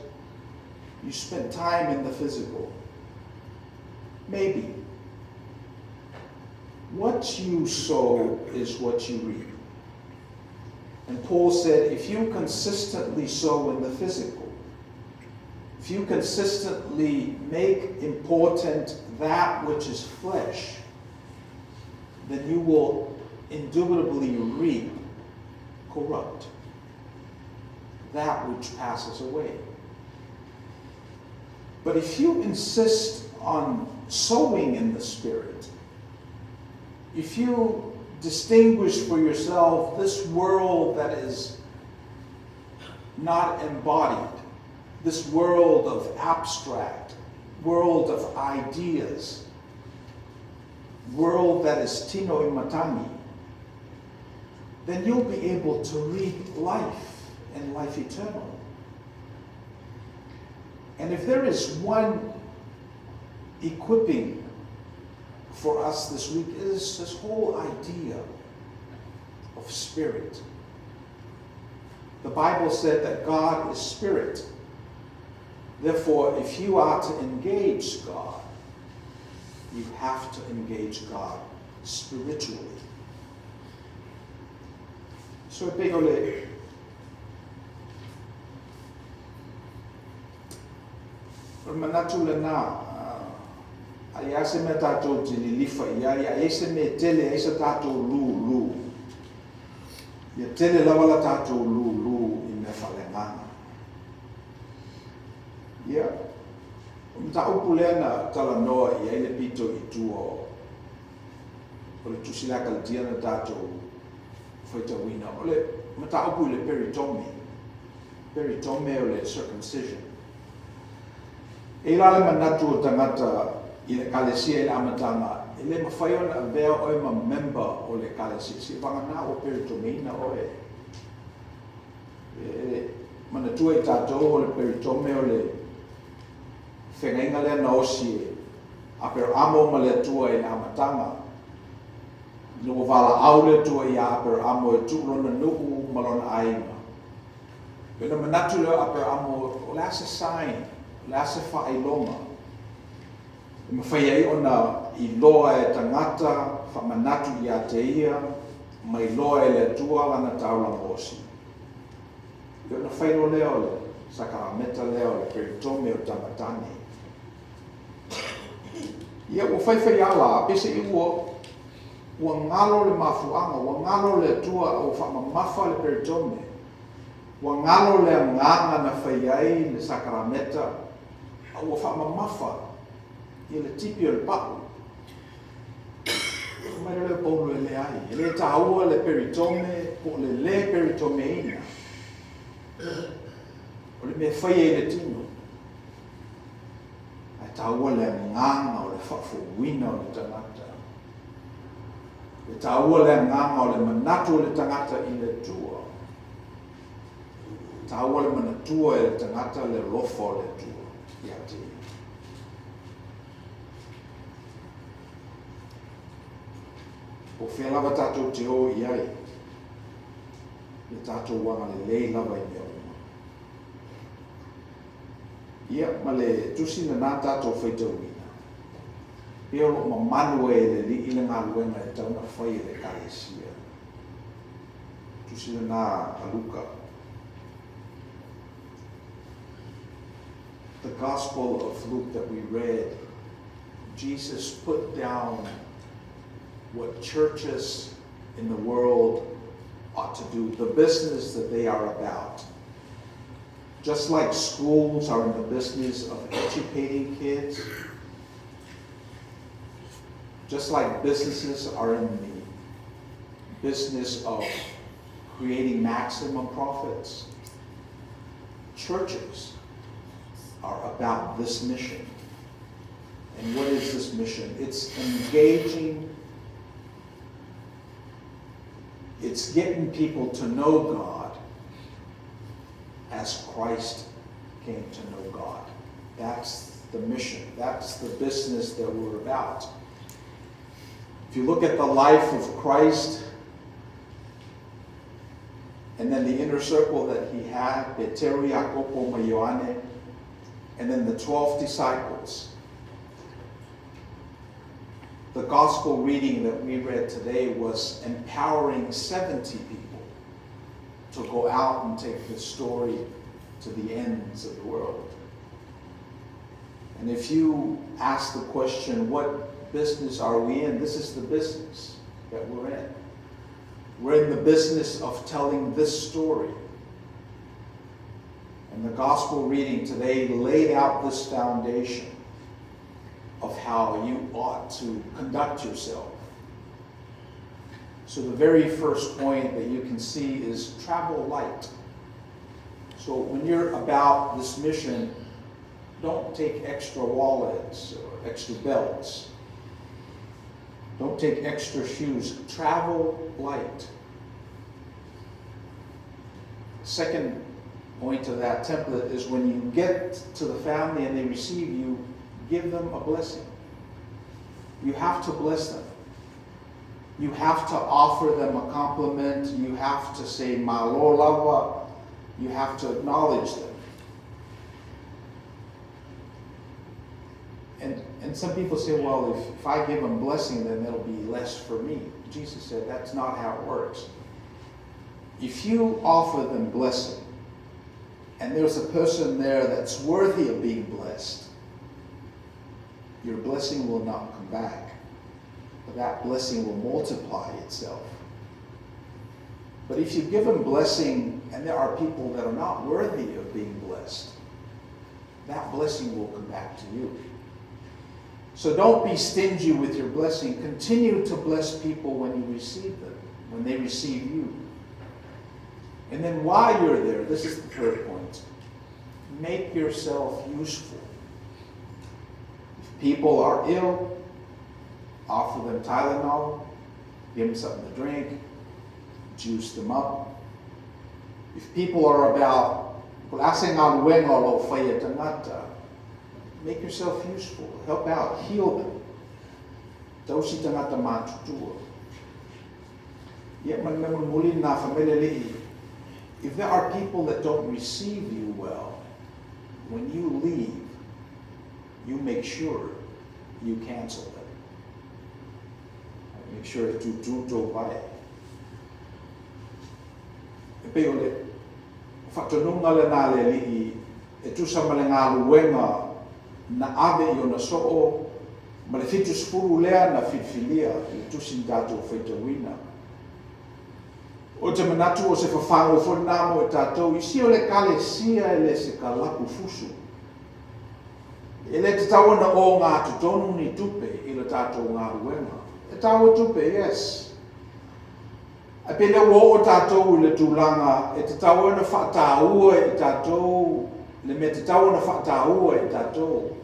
Speaker 2: you spent time in the physical. Maybe. What you sow is what you reap. And Paul said, if you consistently sow in the physical, if you consistently make important that which is flesh, then you will indubitably reap corrupt, that which passes away. But if you insist on sowing in the Spirit, if you distinguish for yourself this world that is not embodied, this world of abstract, world of ideas, world that is tino imatangi, then you'll be able to reap life and life eternal. And if there is one equipping for us this week, it is this whole idea of spirit. The Bible said that God is spirit. Therefore, if you are to engage God, you have to engage God spiritually. So pegole manatu lana ai ase me tatou tini lifa ia ese me tele ese tatou lu ia tele lawala tatou lu I me falengana ia mta upulena tala noa ia ile pito I tuo ole tusilaka le tia na tatou foi tawina ole mta upu le peritome ole circumcision e lale manatu o tangata I le kalesia I le amatanga I le mawhai ona avea oe ma member o le kalesia si wangana o peritomeina oe manatua I tātou o le peritome o le whengainga lea na osi a pero amo ma le tua I le amatanga no wala au le tua I a pero amo e tukulona nuku malona ainga pena manatu leo a pero amo o le ase sign le ase whaelonga I mawhai ai ona I loa e tangata whamanatu I a te ia mai loa e le tua lana taula mosi I ona whaelo leo le sakarameta leo le peritome o tamatane ia o whaiwhai ala pese I ua ngalo le mafuanga ua ngalo le tua o whamamafa le peritome ua ngalo le nganga na whai ai le sakarameta ua whamamafa I le tipi o le paku mai le paulo e le ai le taua le peritome po le peritomeina o le me whai ai le tino ai taua le nganga o le whafuwina o le tangata le taua le nganga o le manatu o le tangata I le tua taua le manatua e le tangata le lofa o le tua ia te o whea lava tātou te o I ai le tātou wanga le lei lava I mea uma ia ma le tusi na nā tātou whaitauina pia o ma manu e le li I le ngā luenga e tauna whai le kalesia Tusina Aluka. The Gospel of Luke that we read, Jesus put down what churches in the world ought to do, the business that they are about. Just like schools are in the business of educating kids, just like businesses are in the business of creating maximum profits, churches are about this mission. And what is this mission? It's engaging, it's getting people to know God as Christ came to know God. That's the mission. That's the business that we're about. If you look at the life of Christ, and then the inner circle that he had, Peteru, Jacopo, Ioane, and then the 12 disciples. The gospel reading that we read today was empowering 70 people to go out and take this story to the ends of the world. And if you ask the question, what business are we in? This is the business that we're in. We're in the business of telling this story. And the gospel reading today laid out this foundation of how you ought to conduct yourself. So the very first point that you can see is travel light. So when you're about this mission, don't take extra wallets or extra belts. Don't take extra shoes. Travel light. Second point of that template is when you get to the family and they receive you, give them a blessing. You have to bless them. You have to offer them a compliment. You have to say, "Malo lava." You have to acknowledge them. And some people say, well, if I give them blessing, then it'll be less for me. Jesus said that's not how it works. If you offer them blessing, and there's a person there that's worthy of being blessed, your blessing will not come back. But that blessing will multiply itself. But if you give them blessing, and there are people that are not worthy of being blessed, that blessing will come back to you. So don't be stingy with your blessing. Continue to bless people when you receive them, when they receive you. And then while you're there, this is the third point, make yourself useful. If people are ill, offer them Tylenol, give them something to drink, juice them up. If people are about, make yourself useful, help out, heal them. Tausi tangata matutua. If there are people that don't receive you well, when you leave, you make sure you cancel them. Make sure that you do vai. Epeole, fatonunga le na le li e tu sa malenga luenga na ave yo na soo ma le fitu sfuru lea na filfilia i tu sindatu feitawina. O te manatu o se whawhango whanamo e tātou, i si o le kale sia e le se kalaku fusu. E le te tawana o ngā tutonu ni tupe i le tātou ngā ruenga. E tāua tupe, yes. A pene o tātou le tūlanga, e te tawana whataua e tātou, le me te tawana whataua e tātou.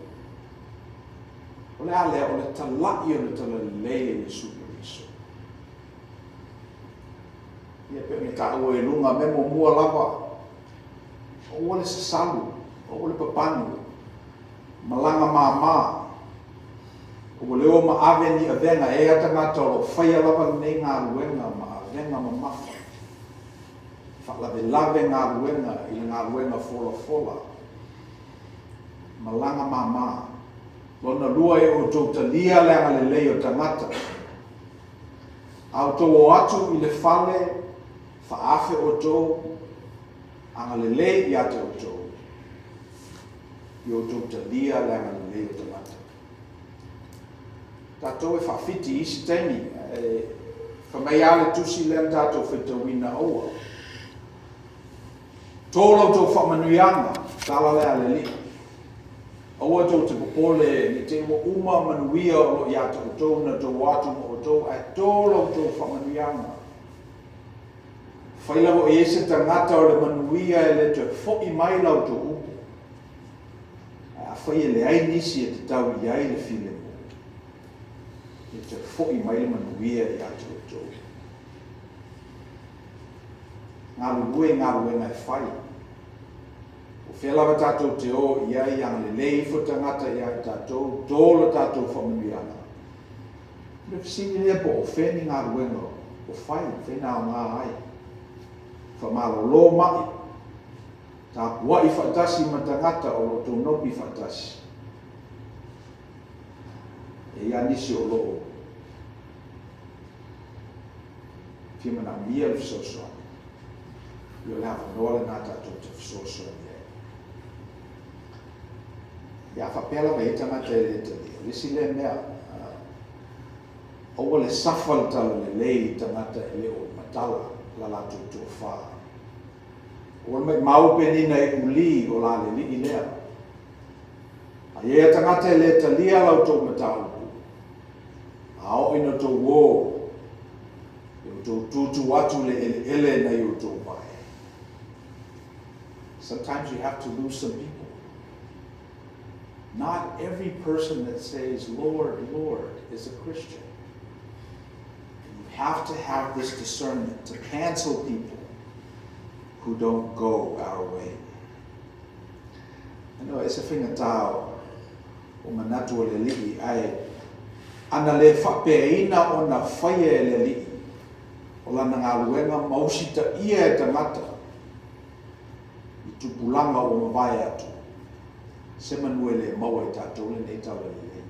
Speaker 2: O le ale o le talai o le talalei e superiso. Ia pe me tāua e lunga me mo mua lava. O le sasalu, o le papanu, malanga mama. O leo ma ave ni avenga e ata ngata o whaia lava nei ngā ruenga ma avenga ma mafa. Whaklave lave ngā ruenga i ngā ruenga fola fola. Malanga mama. Lona lua e o tō talia leanga le lei o tangata. Au tō o atu i le whale, whaafe o tō, anga lele i ate o tō. I o tō te lia le anga lele o te mata. Tātou e whawhiti isi teini, whamei ale tusi le tātou whetawina oa. Tōlau tō whamanuianga, tala le ale li. Oa tō te popole, ni te uma manuia o i ate o tō, na tō watu mo o tō, tōlau tō whamanuianga. Whailawo e ese tangata o le manuia e le te whoki mai lau tō upo. A whai e le ai nisi e te tau i ai le while mo. E te whoki mai le manuia i ate o tō. Ngā luwe ngai whai. O whelawa tātou te o i ai ang le lei whutangata i ai tātou, tōla tātou whamanuianga. Le whisingi lea po o wheni ngā luenga o whai, whena o ngā ai. Whamalo lo mai. Tā kua i whatasi matangata o lo tō nopi whatasi. E ia nisi o loo. Whimana mia le whisosoa. Io le hawa noa le nā tātou te whisosoa ni e. Ia whapela me itanga te le te lia. Lisi le mea. Owa le safal tala le lei tangata e le o matala la latu tō whaa. O me maupe nina e uli o la le li i lea. A ia tangata e le talia lau tō mataupu. A o ino tō wō. I o tō tūtu atu le ele na i o tō vai. Sometimes you have to lose some people. Not every person that says, Lord, Lord, is a Christian. You have to have this discernment to cancel people who don't go our way. Ano, e se whinga tāo o manatu o le lii ai ana le whapeina o na whaia e le lii o lana ngā luenga mausita ia e tangata i tupulanga o mawai atu se manue le maua i tātou le nei tau le lei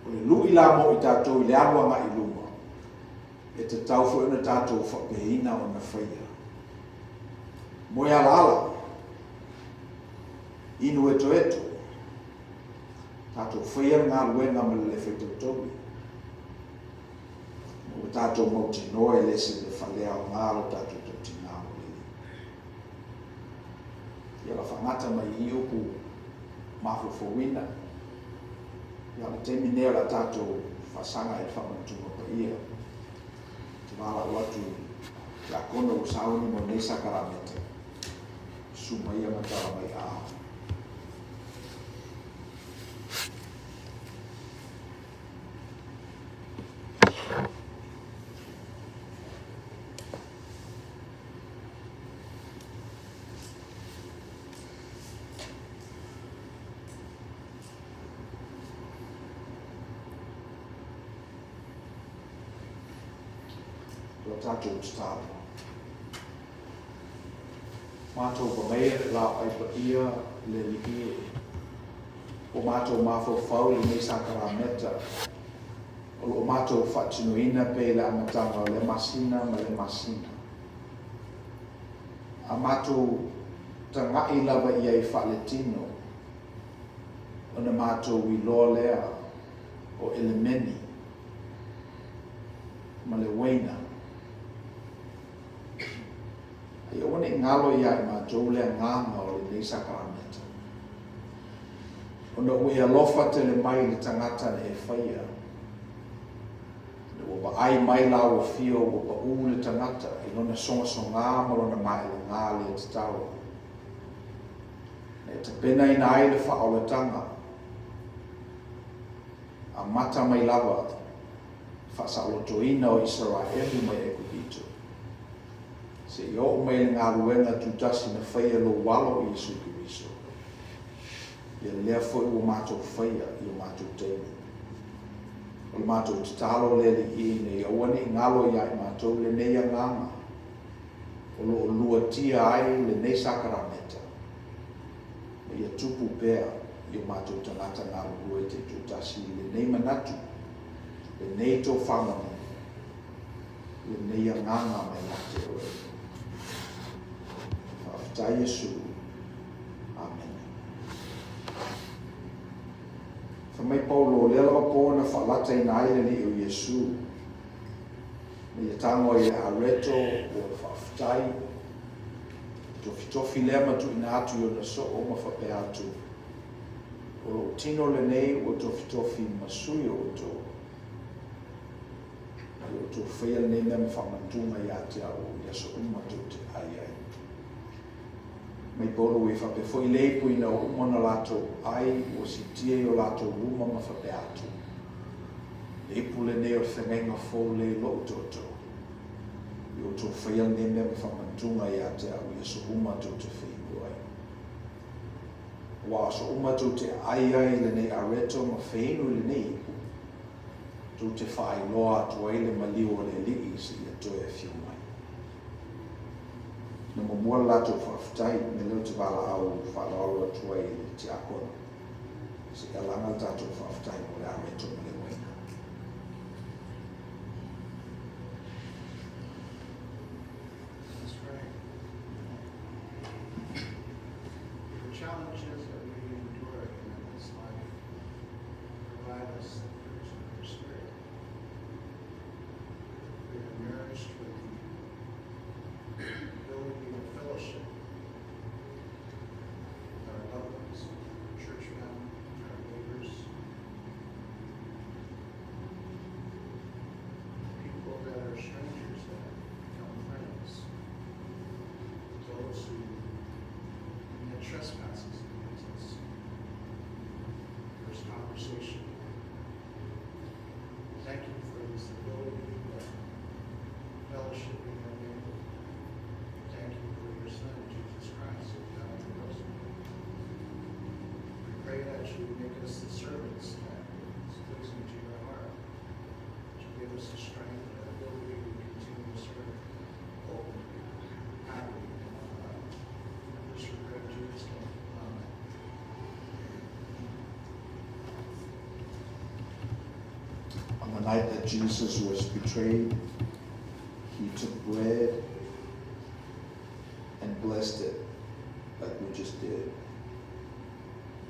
Speaker 2: o le lui la mo i tātou i le aluanga i luma e te tau fu ena tātou whapeina o na whaia moe ala ala, inu eto eto, tātou whaia ngā ruenga me le whetau tobi. O tātou mauti noe lese le whalea o ngāro tātou tauti ngāro lili. Ia la whangata mai i oku mawhawhawina. Ia la temi nea la tātou whasanga e whamantunga pa ia. Te wala watu, ia kono o sauni mo neisa karamete. Sumaya matara mai a. Tātou tātou. Mātou pa mea la ai pa ia le likie. O mātou mawhau le nei sakara meta. O mātou whatinuina pe le amatanga le masina ma le masina. A mātou tangai lava ia i whaletino. O na mātou i loa lea o elemeni. Ma le weina. Ia wane ngalo ia i mātou lea nganga o le nei sakarameta. Ona ue alofa te le mai le tangata le e whaia. O ba ai mai la o fio o ba u le tangata i lona songa so ngā marona mai le ngā le te tau. E te pena ina ai le wha o le tanga. A mata mai lava wha sa loto ina o Israel mai e kupito. Se i o mai ngā ruenga tutasi na whaia lo walo i Isu Kiriso. Ia lea fwoi o mātou whaia i o mātou teimi. O le mātou te talo le i nei awane i ngalo ia i mātou le nei a nganga. O lo lua tia ai le nei sakarameta. Ia tupu pēr i o mātou tangata ngā rue te tutasi le nei manatu. Le nei tō whamani. le nei anganga me la te oe. Whaafitai Yesu. Amen. Whamai Paulo le ala pōna whalata i naile ni o Yesu. Me ia tango i a reto o whaafitai. Tofi lea matu ina atu i o na so o ma whape atu. O tino le nei o tofi masui o to. O to whaia nei mea whamantunga i ate au i aso umatu te ai ai. Mai poro e whape foi leipu ina o umana lato ai o si tie o lato uma ma whape atu. Leipu le nei o whengenga fō le lo toto. I o to whaia nei mea whamantunga i ate au i aso umatu te whengu ai. Wa aso umatu te ai ai le nei areto ma whengu le nei tu te whae loa atu ai le maliu o le lii si a toe whiu mai. Na mua lato whaafitai me leo te wala au whalaoro atu ai le te akona. Si a langa tato whaafitai o le areto me le waina.
Speaker 4: That's right. The challenges that we endure in this life provide us the fruits of your spirit. We are nourished with the ability to fellowship with our loved ones, our church family, our neighbors, people that are strangers that become friends, those who commit trespasses against us. First conversation. Thank you for this ability to fellowship in your name. Thank you for your Son, Jesus Christ, who died for us. We pray that you make us the servants that is pleasing to your heart. That you give us the strength and ability to continue to serve openly, happily, in our life. This we pray in Jesus' name. Amen.
Speaker 2: On the night that Jesus was betrayed, he took bread and blessed it, like we just did.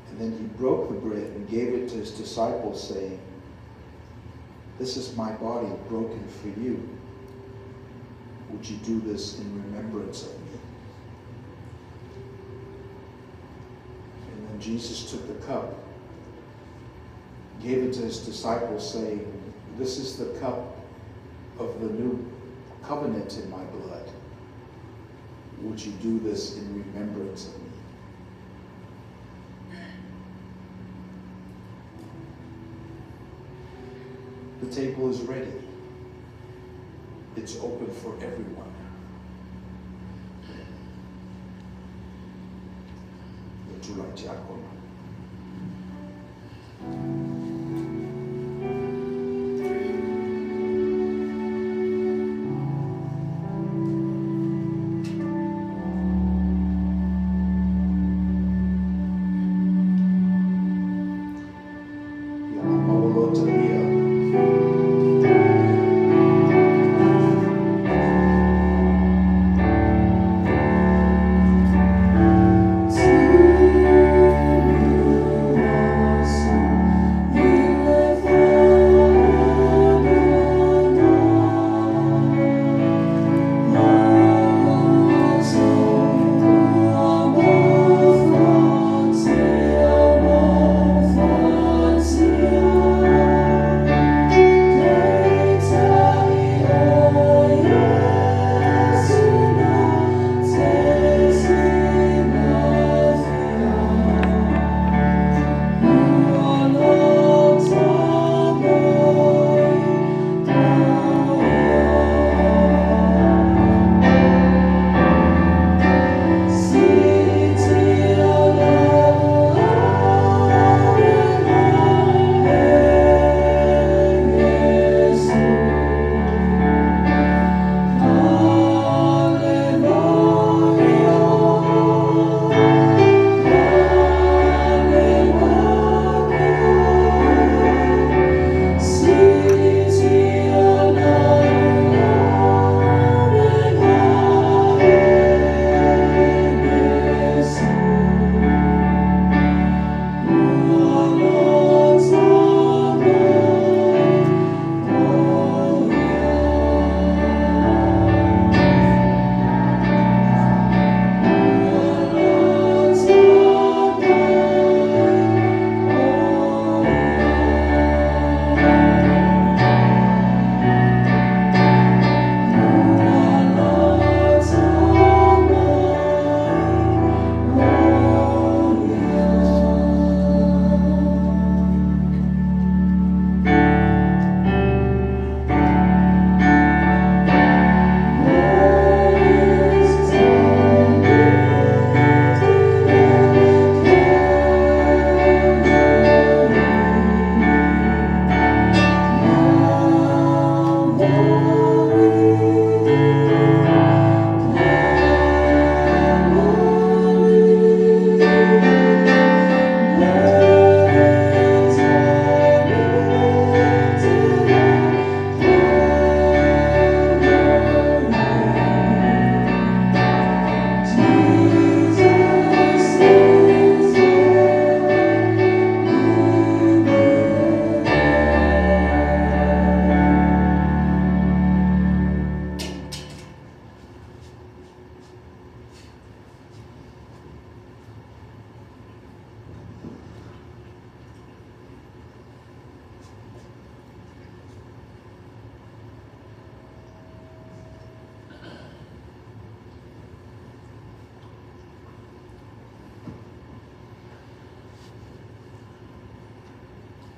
Speaker 2: And then he broke the bread and gave it to his disciples, saying, "This is my body broken for you. Would you do this in remembrance of me?" And then Jesus took the cup, gave it to his disciples, saying, "This is the cup of the new covenant in my blood. Would you do this in remembrance of me?" The table is ready. It's open for everyone. Would you like to come?
Speaker 3: To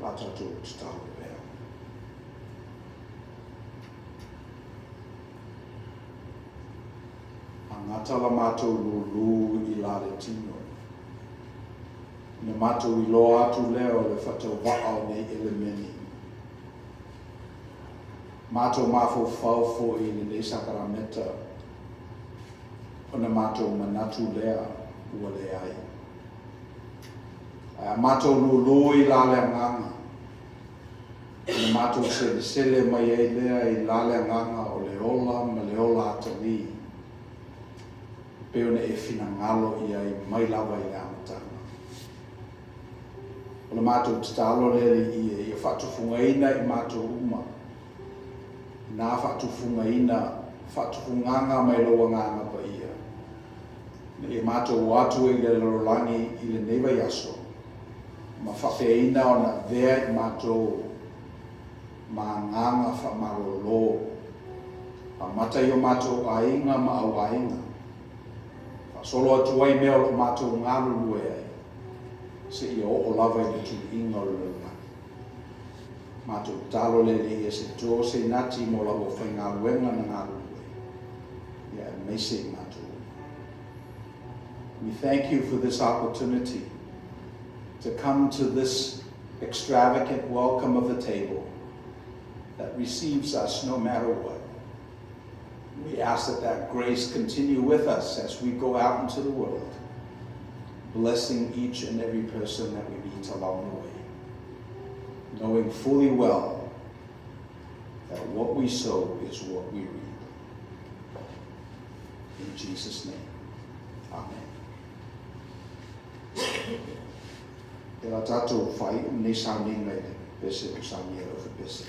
Speaker 2: Rātātou te tālo pēr. Angatala mātou lulu I lare tino. Ne mātou I loa atu leo le whatau wa'au nei ele meni. Mātou mafo fau I le nei sakarameta. O ne mātou manatu lea ua le ai. Mātou lulu I lale nganga. Ne mātou sele mai ei lea I lale nganga o le ola ma le ola atali. Peo ne e fina ngalo I ai mai lawa I le amatanga. O le mātou tatalo lele I whatufungaina I mātou uma. Nā whatufungaina, whatufunganga mai loa nganga pa ia. E mātou watu I le lorangi I le neiva yaso. Ma whawheina o na vea I mātou ma nganga whamarolo. A mata I o mātou ainga ma au ainga. Solo atu ai mea o mātou ngāru lue ai. Se I o lava I le tu inga o le langa. Mātou talo lele I se tō se nati mo la o whai ngā luenga na ngāru lue. Ia me se mātou. We thank you for this opportunity to come to this extravagant welcome of the table that receives us no matter what. We ask that grace continue with us as we go out into the world, blessing each and every person that we meet along the way, knowing fully well that what we sow is what we reap. In Jesus' name, amen. E la tātou whai nei sāni ngai pese o sāni e rau pese.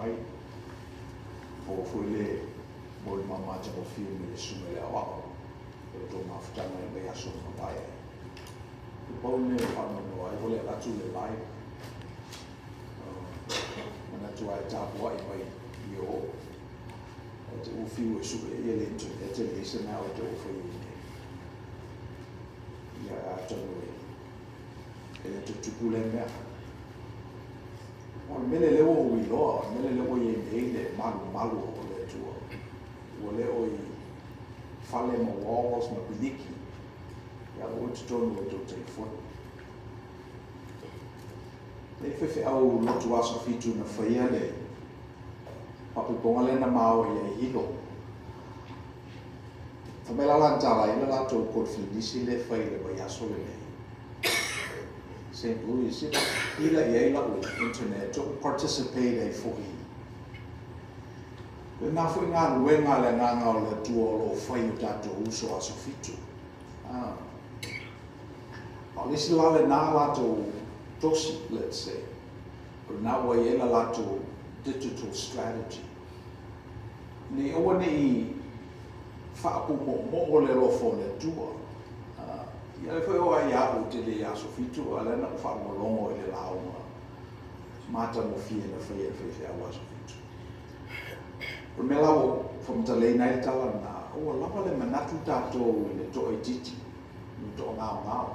Speaker 2: mai. O fuile mo mama te o fiu me sume le awa. O to mafutanga e mea so mai. O pone whanau ai vole atu le lai. Mana tua e tāpua i mai i o. Te o fiu e sume e le intu e te le se nā o te o fiu i ne. Ia atonu e. E le te tupu le mea. O mele leo o i loa, mele leo i le malu o le tua. O leo i fale ma walls ma piliki. Ia o te tonu o te telefoni. Le fefe au lotu aso fitu na whaia le. Papu ponga le na mao i e hilo. Whamela lantala i le lato o konfidisi le whai le mai aso le nei. St. Louis, ila i eila o internet, o participate e fui. Pe nga fui ngā ruenga le nganga o le tua o lo whai o tato uso aso fitu. O lisi la le nā lato tosi, let's say. O nā wa i eila lato digital strategy. Ni owa ni i whaapu mo o le rofo le tua. Ia le whai o ai au te le aso fitu, a lena o whaamolongo i le launga. Mata mo fie na whai e whai au aso fitu. Pero me lau whamtalei nei tala na, o lava le manatu tātou i le toa i titi, i toa ngāo ngāo.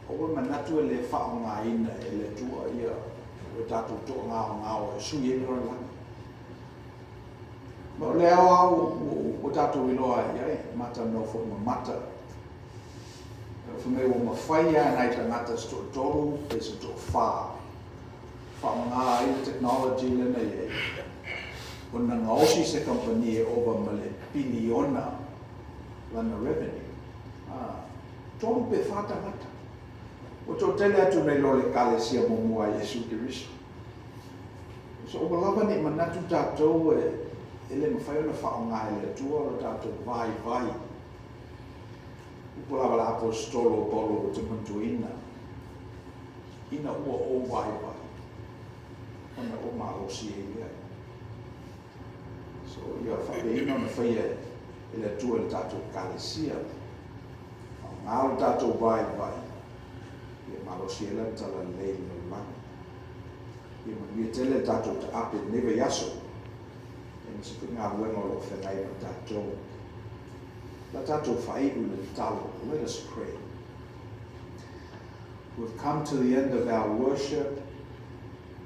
Speaker 2: O manatu e le whao ngā ina e le tua ia, o tātou toa ngāo ngāo e sui e nora lani. Ma o le au o tātou i loa ia, mata no fo mata. Whamei o mawhaia nei tangata sto tolu, e sto wha. Wha ngā i technology lena e. O na ngaosi se company e over male biliona lana revenue. Tolu pe whata ngata. O tō tele atu nei lo le kale sia momua Yesu Kiriso. So o lava ni manatu tātou e le mawhaia na wha ngā e le tua o tātou vai. Upula wala apostolo polo te mantuina. Ina ua o vai. Ona o marosi e ia. So ia whape ina na whaia e le tua le tātou kalesia. Ngāo tātou vai. Ia marosi e la tala lei no lani. Ia manuia tele tātou ta ape neve yaso. E misipu ngā ruenga lo whengai no tātou. Let us pray. We've come to the end of our worship,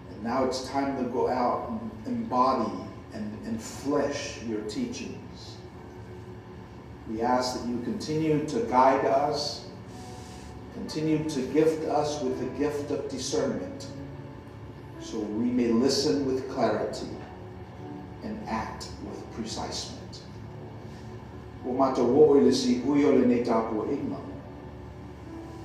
Speaker 2: and now it's time to go out and embody and flesh your teachings. We ask that you continue to guide us, continue to gift us with the gift of discernment, so we may listen with clarity and act with preciseness. O mātou o le si ui o le nei tāpua inga.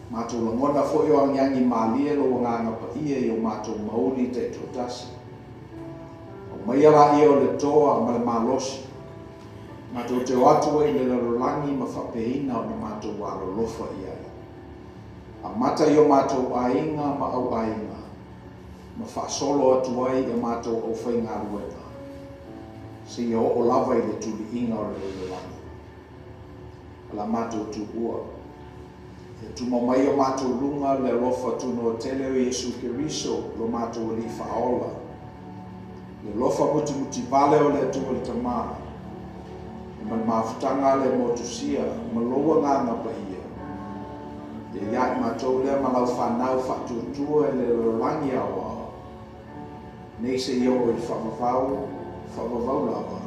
Speaker 2: Mātou la ngona fo i o angiangi mālia lo nganga pa ia i o mātou mauri te tōtasi. O mai ala i o le toa ma le mālosi. Mātou te o atua i le larolangi ma whapeina o ni mātou waro lofa i ai. A mata i o mātou ainga ma au ainga. Ma whaasolo atua i o mātou o whainga ruenga. Si o lava i le tuli inga o le langi. La mātou tu ua. E tu mamai o mātou runga le rofa tu no tele o Yesu Kiriso lo mātou o li whaola. Le lofa muti vale o le tu o le tamā. E man mawhutanga le motusia, ma loa nganga pa ia. E iai mātou le malau whanau whatutua e le rangi awa. Nei se i o i whavavau lava.